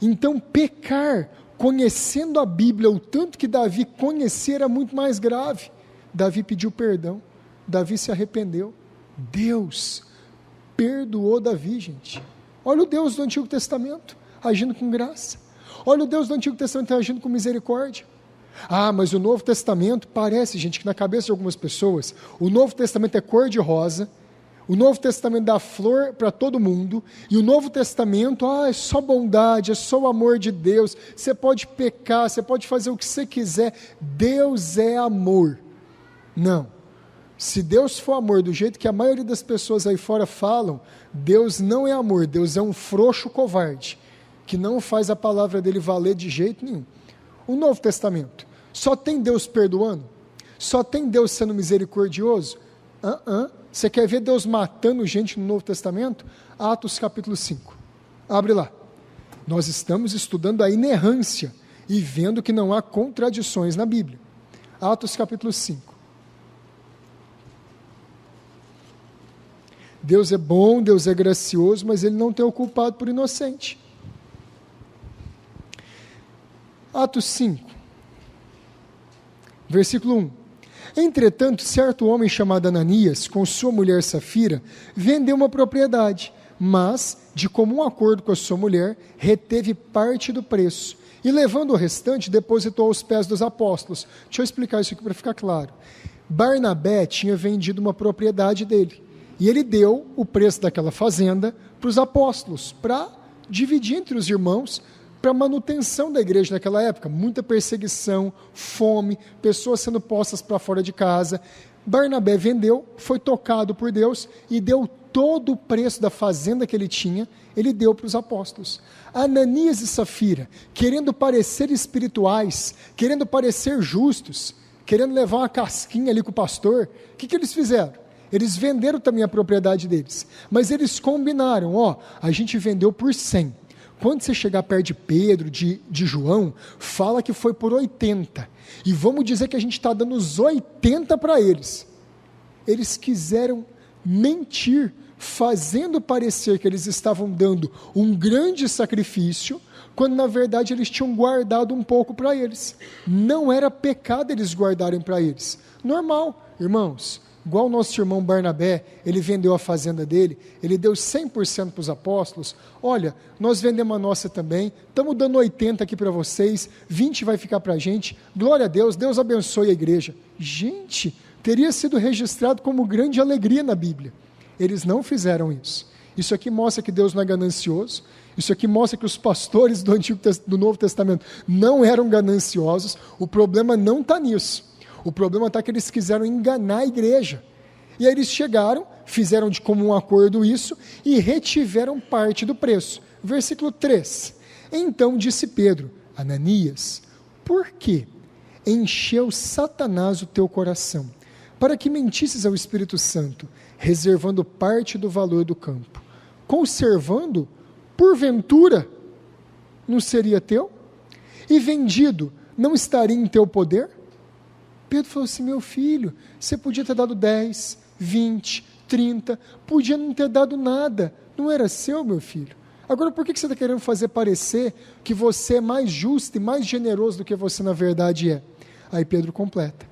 Então pecar, conhecendo a Bíblia, o tanto que Davi conhecia, era muito mais grave. Davi pediu perdão, Davi se arrependeu, Deus perdoou Davi, gente. Olha o Deus do Antigo Testamento agindo com graça, olha o Deus do Antigo Testamento agindo com misericórdia. Mas o Novo Testamento, parece, gente, que na cabeça de algumas pessoas, o Novo Testamento é cor-de-rosa, o Novo Testamento dá flor para todo mundo, e o Novo Testamento, é só bondade, é só o amor de Deus, você pode pecar, você pode fazer o que você quiser, Deus é amor. Não, se Deus for amor do jeito que a maioria das pessoas aí fora falam, Deus não é amor, Deus é um frouxo covarde, que não faz a palavra dele valer de jeito nenhum. O Novo Testamento, só tem Deus perdoando? Só tem Deus sendo misericordioso? Você quer ver Deus matando gente no Novo Testamento? Atos capítulo 5, abre lá. Nós estamos estudando a inerrância e vendo que não há contradições na Bíblia. Atos capítulo 5. Deus é bom, Deus é gracioso, mas Ele não tem o culpado por inocente. Atos 5, versículo 1. Entretanto, certo homem chamado Ananias, com sua mulher Safira, vendeu uma propriedade, mas, de comum acordo com a sua mulher, reteve parte do preço, e levando o restante, depositou aos pés dos apóstolos. Deixa eu explicar isso aqui para ficar claro. Barnabé tinha vendido uma propriedade dele, e ele deu o preço daquela fazenda para os apóstolos, para dividir entre os irmãos, para a manutenção da igreja naquela época, muita perseguição, fome, pessoas sendo postas para fora de casa. Barnabé vendeu, foi tocado por Deus e deu todo o preço da fazenda que ele tinha, ele deu para os apóstolos. Ananias e Safira, querendo parecer espirituais, querendo parecer justos, querendo levar uma casquinha ali com o pastor, o que eles fizeram? Eles venderam também a propriedade deles, mas eles combinaram, a gente vendeu por 100, quando você chegar perto de Pedro, de João, fala que foi por 80, e vamos dizer que a gente está dando os 80 para eles. Eles quiseram mentir, fazendo parecer que eles estavam dando um grande sacrifício, quando na verdade eles tinham guardado um pouco para eles. Não era pecado eles guardarem para eles. Normal, irmãos. Igual o nosso irmão Barnabé, ele vendeu a fazenda dele, ele deu 100% para os apóstolos. Olha, nós vendemos a nossa também, estamos dando 80 aqui para vocês, 20 vai ficar para a gente. Glória a Deus, Deus abençoe a igreja. Gente, teria sido registrado como grande alegria na Bíblia. Eles não fizeram isso. Isso aqui mostra que Deus não é ganancioso. Isso aqui mostra que os pastores do Novo Testamento não eram gananciosos. O problema não está nisso. O problema está que eles quiseram enganar a igreja. E aí eles chegaram, fizeram de comum acordo isso e retiveram parte do preço. Versículo 3. Então disse Pedro: Ananias, por que encheu Satanás o teu coração, para que mentisses ao Espírito Santo, reservando parte do valor do campo? Conservando, porventura, não seria teu? E vendido, não estaria em teu poder? Pedro falou assim: meu filho, você podia ter dado 10, 20, 30, podia não ter dado nada, não era seu, meu filho. Agora por que você está querendo fazer parecer que você é mais justo e mais generoso do que você na verdade é? Aí Pedro completa: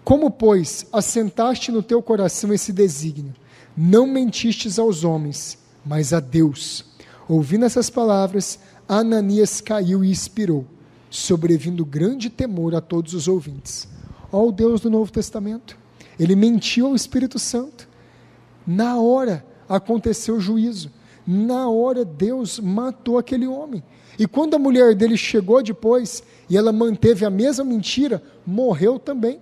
como, pois, assentaste no teu coração esse desígnio, não mentistes aos homens, mas a Deus. Ouvindo essas palavras, Ananias caiu e expirou, sobrevindo grande temor a todos os ouvintes. Ó o Deus do Novo Testamento, ele mentiu ao Espírito Santo. Na hora aconteceu o juízo, na hora Deus matou aquele homem. E quando a mulher dele chegou depois, e ela manteve a mesma mentira, morreu também.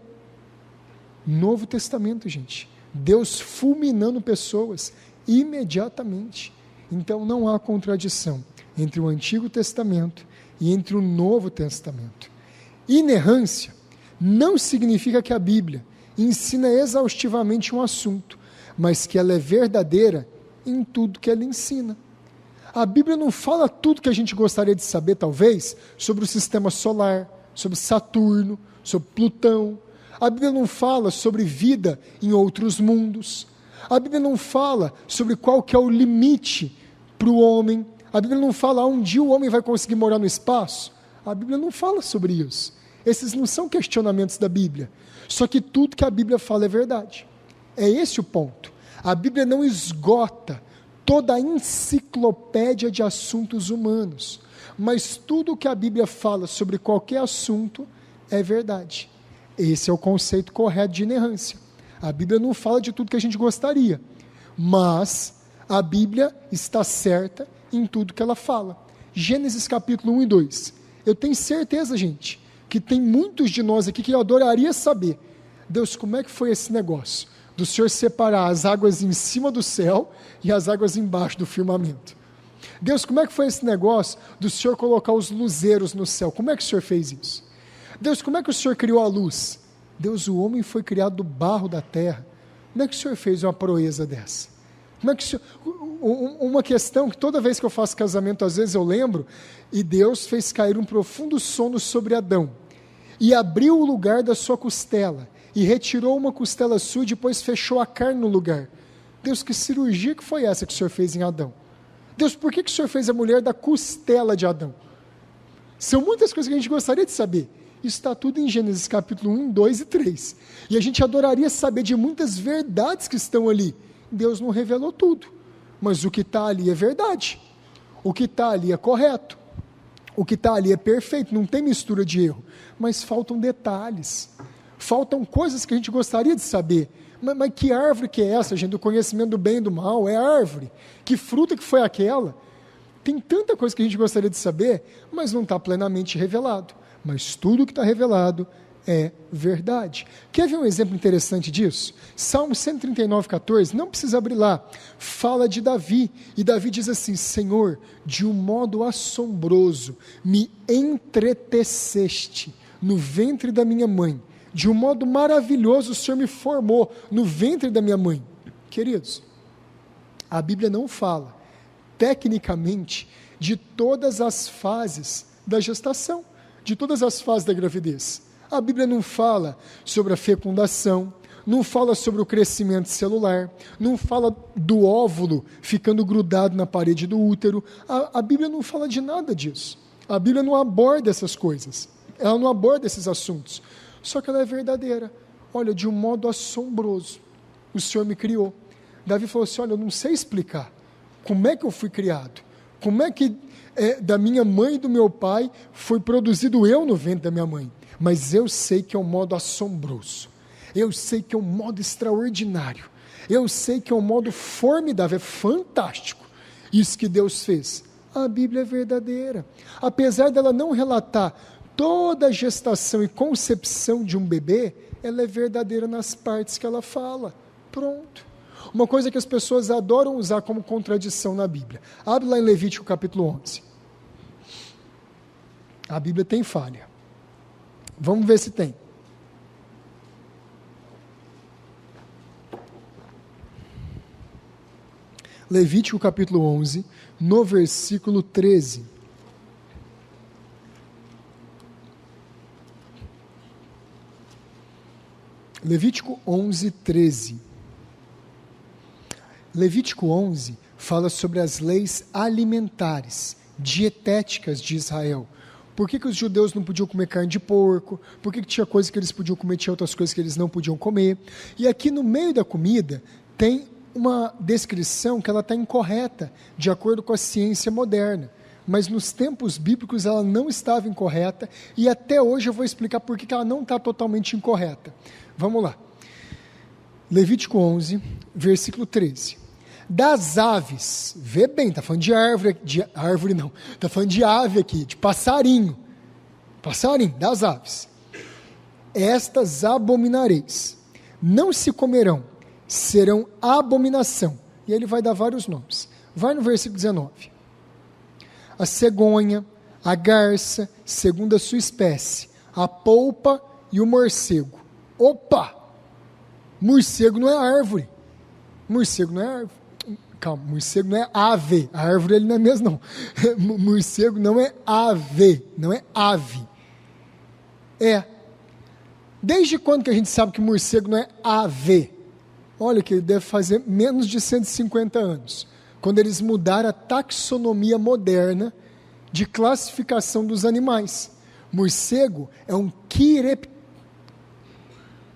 Novo Testamento, gente, Deus fulminando pessoas imediatamente. Então não há contradição entre o Antigo Testamento e entre o Novo Testamento. Inerrância não significa que a Bíblia ensina exaustivamente um assunto, mas que ela é verdadeira em tudo que ela ensina. A Bíblia não fala tudo que a gente gostaria de saber, talvez, sobre o sistema solar, sobre Saturno, sobre Plutão. A Bíblia não fala sobre vida em outros mundos. A Bíblia não fala sobre qual que é o limite para o homem. A Bíblia não fala um dia o homem vai conseguir morar no espaço. A Bíblia não fala sobre isso. Esses não são questionamentos da Bíblia. Só que tudo que a Bíblia fala é verdade. É esse o ponto. A Bíblia não esgota toda a enciclopédia de assuntos humanos. Mas tudo que a Bíblia fala sobre qualquer assunto é verdade. Esse é o conceito correto de inerrância. A Bíblia não fala de tudo que a gente gostaria, mas a Bíblia está certa em tudo que ela fala. Gênesis capítulo 1 e 2. Eu tenho certeza, gente, que tem muitos de nós aqui que eu adoraria saber: Deus, como é que foi esse negócio do Senhor separar as águas em cima do céu e as águas embaixo do firmamento? Deus, como é que foi esse negócio do Senhor colocar os luzeiros no céu? Como é que o Senhor fez isso? Deus, como é que o Senhor criou a luz? Deus, o homem foi criado do barro da terra. Como é que o Senhor fez uma proeza dessa? Como é que o Senhor... Uma questão que toda vez que eu faço casamento, às vezes eu lembro, e Deus fez cair um profundo sono sobre Adão, e abriu o lugar da sua costela, e retirou uma costela sua, e depois fechou a carne no lugar. Deus, que cirurgia que foi essa que o Senhor fez em Adão? Deus, por que o Senhor fez a mulher da costela de Adão? São muitas coisas que a gente gostaria de saber. Isso está tudo em Gênesis capítulo 1, 2 e 3. E a gente adoraria saber de muitas verdades que estão ali. Deus não revelou tudo, mas o que está ali é verdade. O que está ali é correto. O que está ali é perfeito, não tem mistura de erro. Mas faltam detalhes. Faltam coisas que a gente gostaria de saber. Mas que árvore que é essa, gente? Do conhecimento do bem e do mal? É árvore. Que fruta que foi aquela? Tem tanta coisa que a gente gostaria de saber, mas não está plenamente revelado. Mas tudo que está revelado é verdade. Quer ver um exemplo interessante disso? Salmo 139, 14, não precisa abrir lá, fala de Davi, e Davi diz assim: Senhor, de um modo assombroso me entreteceste no ventre da minha mãe, de um modo maravilhoso o Senhor me formou no ventre da minha mãe. Queridos, a Bíblia não fala tecnicamente de todas as fases da gestação, de todas as fases da gravidez. A Bíblia não fala sobre a fecundação, não fala sobre o crescimento celular, não fala do óvulo ficando grudado na parede do útero. A Bíblia não fala de nada disso. A Bíblia não aborda essas coisas, ela não aborda esses assuntos. Só que ela é verdadeira. Olha, de um modo assombroso, o Senhor me criou. Davi falou assim, olha, eu não sei explicar como é que eu fui criado, como é que da minha mãe e do meu pai foi produzido eu no ventre da minha mãe, mas eu sei que é um modo assombroso, eu sei que é um modo extraordinário, eu sei que é um modo formidável, é fantástico isso que Deus fez. A Bíblia é verdadeira, apesar dela não relatar toda a gestação e concepção de um bebê, ela é verdadeira nas partes que ela fala. Pronto. Uma coisa que as pessoas adoram usar como contradição na Bíblia. Abre lá em Levítico capítulo 11. A Bíblia tem falha. Vamos ver se tem. Levítico capítulo 11, no versículo 13. Levítico 11, 13. Levítico 11 fala sobre as leis alimentares, dietéticas de Israel. Por que os judeus não podiam comer carne de porco? Por que tinha coisas que eles podiam comer, tinha outras coisas que eles não podiam comer? E aqui no meio da comida tem uma descrição que ela está incorreta, de acordo com a ciência moderna. Mas nos tempos bíblicos ela não estava incorreta, e até hoje eu vou explicar por que ela não está totalmente incorreta. Vamos lá. Levítico 11, versículo 13. Das aves, vê bem, está falando de árvore não, está falando de ave aqui, de passarinho, das aves. Estas abominareis, não se comerão, serão abominação. E aí ele vai dar vários nomes. Vai no versículo 19. A cegonha, a garça, segundo a sua espécie, a polpa e o morcego. Opa! Morcego não é árvore. Morcego não é árvore. Calma, morcego não é ave. A árvore ele não é mesmo, não. Morcego não é ave, não é ave. É. Desde quando que a gente sabe que morcego não é ave? Olha que deve fazer menos de 150 anos. Quando eles mudaram a taxonomia moderna de classificação dos animais. Morcego é um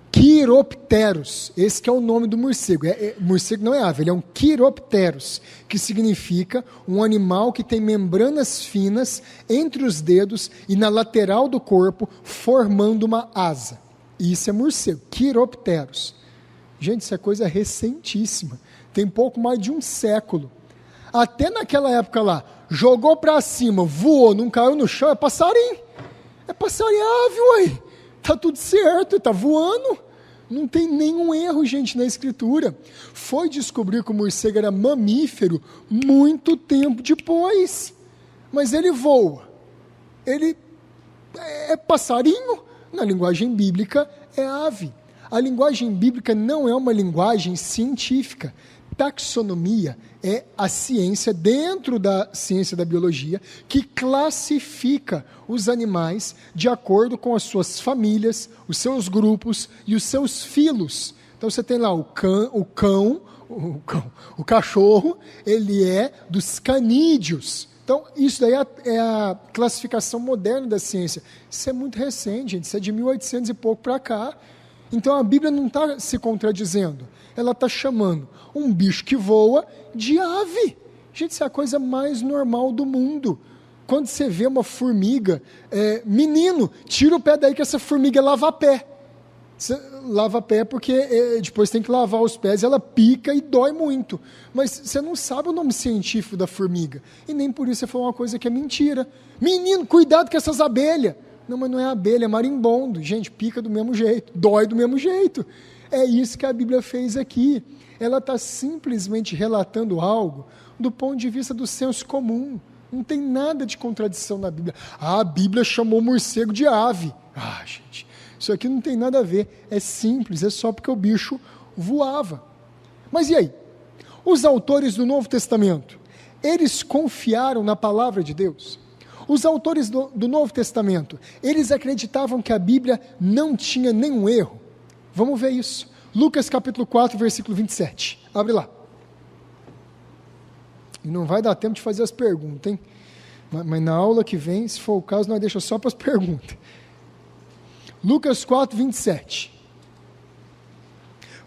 Quiropteros, esse que é o nome do morcego. Morcego não é ave, ele é um Quiropteros, que significa um animal que tem membranas finas entre os dedos e na lateral do corpo, formando uma asa. Isso é morcego, Quiropteros. Gente, isso é coisa recentíssima, tem pouco mais de um século. Até naquela época lá, jogou para cima, voou, não caiu no chão, é passarinho, ave, ué. Está tudo certo, está voando, não tem nenhum erro, gente, na escritura. Foi descobrir que o morcego era mamífero muito tempo depois, mas ele voa, ele é passarinho, na linguagem bíblica é ave. A linguagem bíblica não é uma linguagem científica. Taxonomia é a ciência, dentro da ciência da biologia, que classifica os animais de acordo com as suas famílias, os seus grupos e os seus filos. Então você tem lá o cachorro, ele é dos canídeos. Então isso daí é a classificação moderna da ciência. Isso é muito recente, gente, isso é de 1800 e pouco para cá. Então a Bíblia não está se contradizendo, ela está chamando um bicho que voa de ave. Gente, isso é a coisa mais normal do mundo. Quando você vê uma formiga, menino, tira o pé daí que essa formiga lava pé. Você lava pé porque depois tem que lavar os pés, ela pica e dói muito. Mas você não sabe o nome científico da formiga. E nem por isso você falou uma coisa que é mentira. Menino, cuidado com essas abelhas. Não, mas não é abelha, é marimbondo. Gente, pica do mesmo jeito, dói do mesmo jeito. É isso que a Bíblia fez aqui. Ela está simplesmente relatando algo do ponto de vista do senso comum. Não tem nada de contradição na Bíblia. A Bíblia chamou morcego de ave. Gente, isso aqui não tem nada a ver. É simples, é só porque o bicho voava. Mas e aí? Os autores do Novo Testamento, Eles confiaram na palavra de Deus. Os autores do Novo Testamento, eles acreditavam que a Bíblia não tinha nenhum erro. Vamos ver isso. Lucas capítulo 4, versículo 27. Abre lá. E não vai dar tempo de fazer as perguntas, hein? Mas na aula que vem, se for o caso, nós deixamos só para as perguntas. Lucas 4, 27.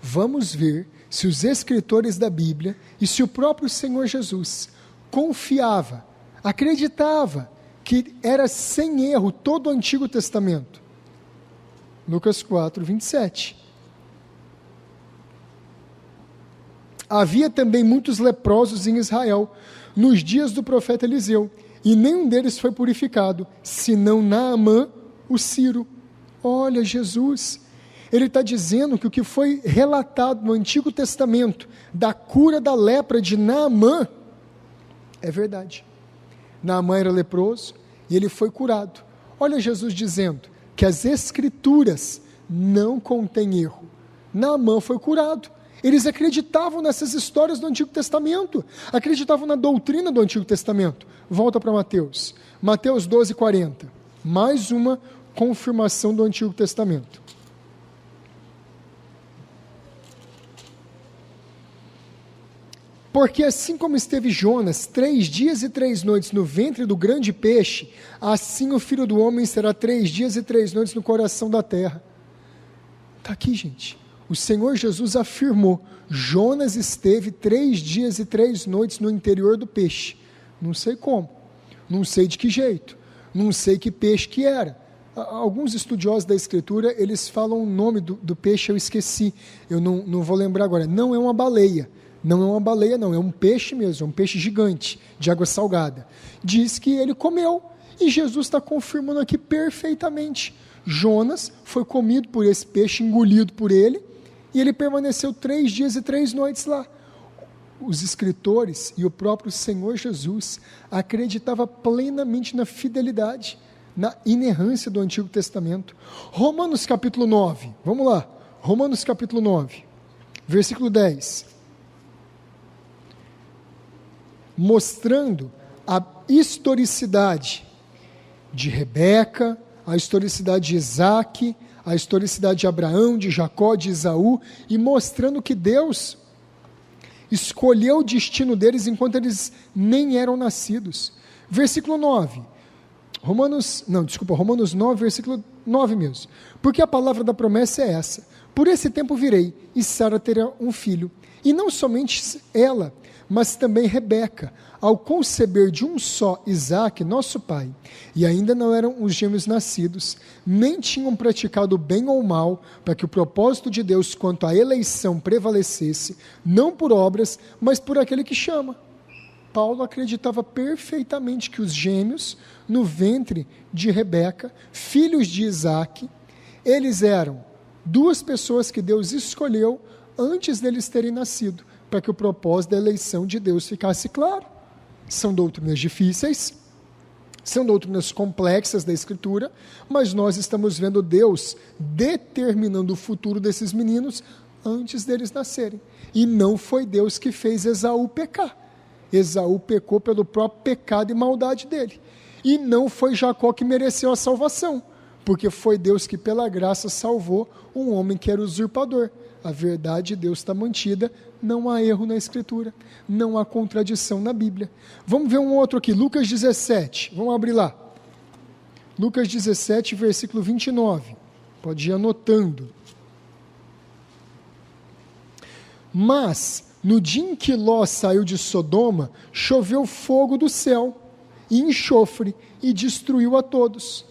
Vamos ver se os escritores da Bíblia e se o próprio Senhor Jesus confiava, acreditava que era sem erro todo o Antigo Testamento. Lucas 4, 27. Havia também muitos leprosos em Israel, nos dias do profeta Eliseu, e nenhum deles foi purificado, senão Naamã, o Sírio. Olha, Jesus, ele está dizendo que o que foi relatado no Antigo Testamento, da cura da lepra de Naamã, é verdade. Naamã era leproso e ele foi curado. Olha Jesus dizendo que as Escrituras não contêm erro. Naamã foi curado. Eles acreditavam nessas histórias do Antigo Testamento, acreditavam na doutrina do Antigo Testamento. Volta para Mateus. Mateus 12, 40. Mais uma confirmação do Antigo Testamento. Porque assim como esteve Jonas 3 dias e 3 noites no ventre do grande peixe, assim o Filho do Homem será 3 dias e 3 noites no coração da terra. Está aqui, gente. O Senhor Jesus afirmou, Jonas esteve 3 dias e 3 noites no interior do peixe. Não sei como, não sei de que jeito, não sei que peixe que era. Alguns estudiosos da Escritura, eles falam o nome do peixe, eu esqueci, eu não vou lembrar agora. Não é uma baleia. Não é uma baleia, não, é um peixe mesmo, é um peixe gigante, de água salgada. Diz que ele comeu, e Jesus está confirmando aqui perfeitamente. Jonas foi comido por esse peixe, engolido por ele, e ele permaneceu 3 dias e 3 noites lá. Os escritores e o próprio Senhor Jesus acreditavam plenamente na fidelidade, na inerrância do Antigo Testamento. Romanos capítulo 9, vamos lá, Romanos capítulo 9, versículo 10. Mostrando a historicidade de Rebeca, a historicidade de Isaac, a historicidade de Abraão, de Jacó, de Esaú, e mostrando que Deus escolheu o destino deles enquanto eles nem eram nascidos. Versículo 9. Romanos 9, versículo 9 mesmo. Porque a palavra da promessa é essa: por esse tempo virei, e Sara terá um filho. E não somente ela, mas também Rebeca, ao conceber de um só Isaque, nosso pai, e ainda não eram os gêmeos nascidos, nem tinham praticado bem ou mal, para que o propósito de Deus quanto à eleição prevalecesse, não por obras, mas por aquele que chama. Paulo acreditava perfeitamente que os gêmeos, no ventre de Rebeca, filhos de Isaque, eles eram 2 pessoas que Deus escolheu antes deles terem nascido, para que o propósito da eleição de Deus ficasse claro. São doutrinas difíceis, são doutrinas complexas da Escritura, mas nós estamos vendo Deus determinando o futuro desses meninos antes deles nascerem. E não foi Deus que fez Esaú pecar. Esaú pecou pelo próprio pecado e maldade dele. E não foi Jacó que mereceu a salvação, porque foi Deus que pela graça salvou um homem que era usurpador. A verdade de Deus está mantida, não há erro na Escritura, não há contradição na Bíblia. Vamos ver um outro aqui, Lucas 17, vamos abrir lá. Lucas 17, versículo 29, pode ir anotando. Mas, no dia em que Ló saiu de Sodoma, choveu fogo do céu, e enxofre, e destruiu a todos.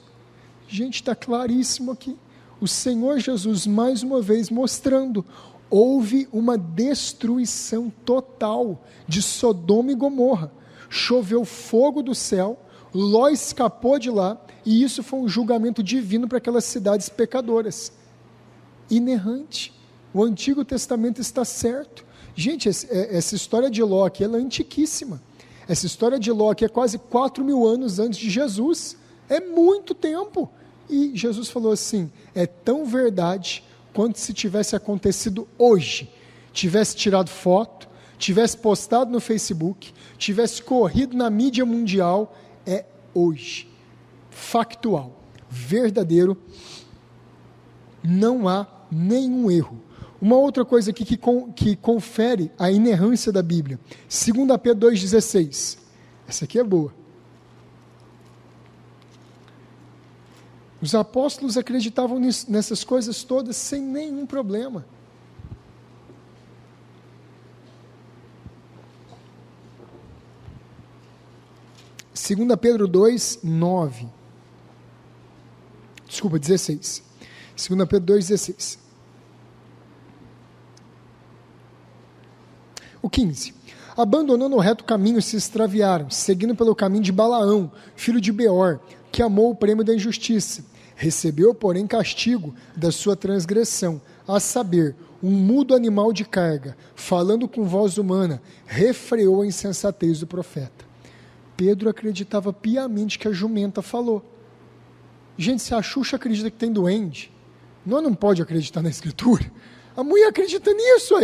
Gente, está claríssimo aqui. O Senhor Jesus, mais uma vez, mostrando, houve uma destruição total de Sodoma e Gomorra. Choveu fogo do céu, Ló escapou de lá, e isso foi um julgamento divino para aquelas cidades pecadoras. Inerrante. O Antigo Testamento está certo. Gente, essa história de Ló aqui, ela é antiquíssima. Essa história de Ló aqui é quase 4.000 anos antes de Jesus. É muito tempo. E Jesus falou assim, é tão verdade quanto se tivesse acontecido hoje. Tivesse tirado foto, tivesse postado no Facebook, tivesse corrido na mídia mundial, é hoje. Factual, verdadeiro, não há nenhum erro. Uma outra coisa aqui que confere a inerrância da Bíblia, 2 Pedro 2,16, essa aqui é boa. Os apóstolos acreditavam nessas coisas todas sem nenhum problema. Segunda Pedro 2:9. Desculpa, 16. 2 Pedro 2:16. O 15. Abandonando o reto caminho, se extraviaram, seguindo pelo caminho de Balaão, filho de Beor, que amou o prêmio da injustiça. Recebeu, porém, castigo da sua transgressão, a saber, um mudo animal de carga, falando com voz humana, refreou a insensatez do profeta. Pedro acreditava piamente que a jumenta falou. Gente, se a Xuxa acredita que tem duende, nós não pode acreditar na Escritura. A mulher acredita nisso.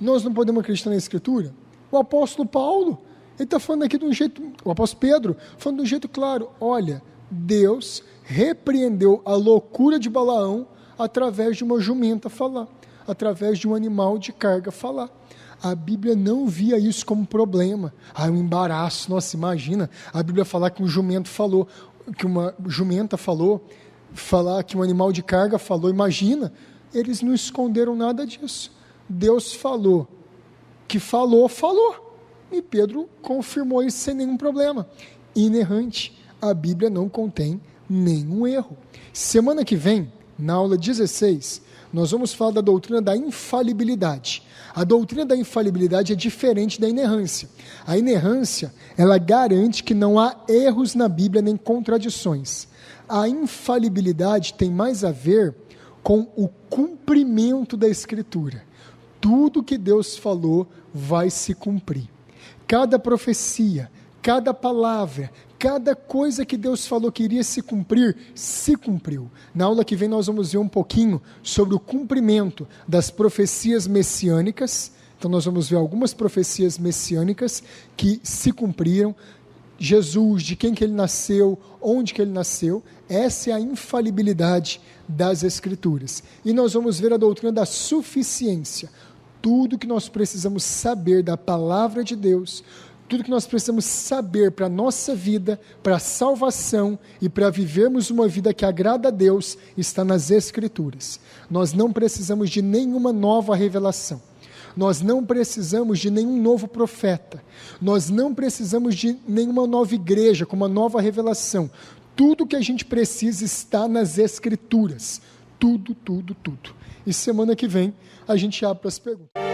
Nós não podemos acreditar na Escritura. O apóstolo Paulo, ele está falando aqui de um jeito, o apóstolo Pedro, falando de um jeito claro. Olha, Deus repreendeu a loucura de Balaão através de uma jumenta falar, através de um animal de carga falar. A Bíblia não via isso como problema. Um embaraço. Nossa, imagina a Bíblia falar que um jumento falou, que uma jumenta falou, falar que um animal de carga falou. Imagina, eles não esconderam nada disso. Deus falou, que falou. E Pedro confirmou isso sem nenhum problema. Inerrante. A Bíblia não contém nenhum erro. Semana que vem, na aula 16, nós vamos falar da doutrina da infalibilidade. A doutrina da infalibilidade é diferente da inerrância. A inerrância, ela garante que não há erros na Bíblia nem contradições. A infalibilidade tem mais a ver com o cumprimento da Escritura. Tudo que Deus falou vai se cumprir. Cada profecia, cada palavra, cada coisa que Deus falou que iria se cumprir, se cumpriu. Na aula que vem nós vamos ver um pouquinho sobre o cumprimento das profecias messiânicas. Então nós vamos ver algumas profecias messiânicas que se cumpriram. Jesus, de quem que ele nasceu, onde que ele nasceu. Essa é a infalibilidade das Escrituras. E nós vamos ver a doutrina da suficiência. Tudo que nós precisamos saber da palavra de Deus, tudo que nós precisamos saber para a nossa vida, para a salvação e para vivermos uma vida que agrada a Deus, está nas Escrituras. Nós não precisamos de nenhuma nova revelação. Nós não precisamos de nenhum novo profeta. Nós não precisamos de nenhuma nova igreja com uma nova revelação. Tudo que a gente precisa está nas Escrituras. Tudo. E semana que vem a gente abre para as perguntas.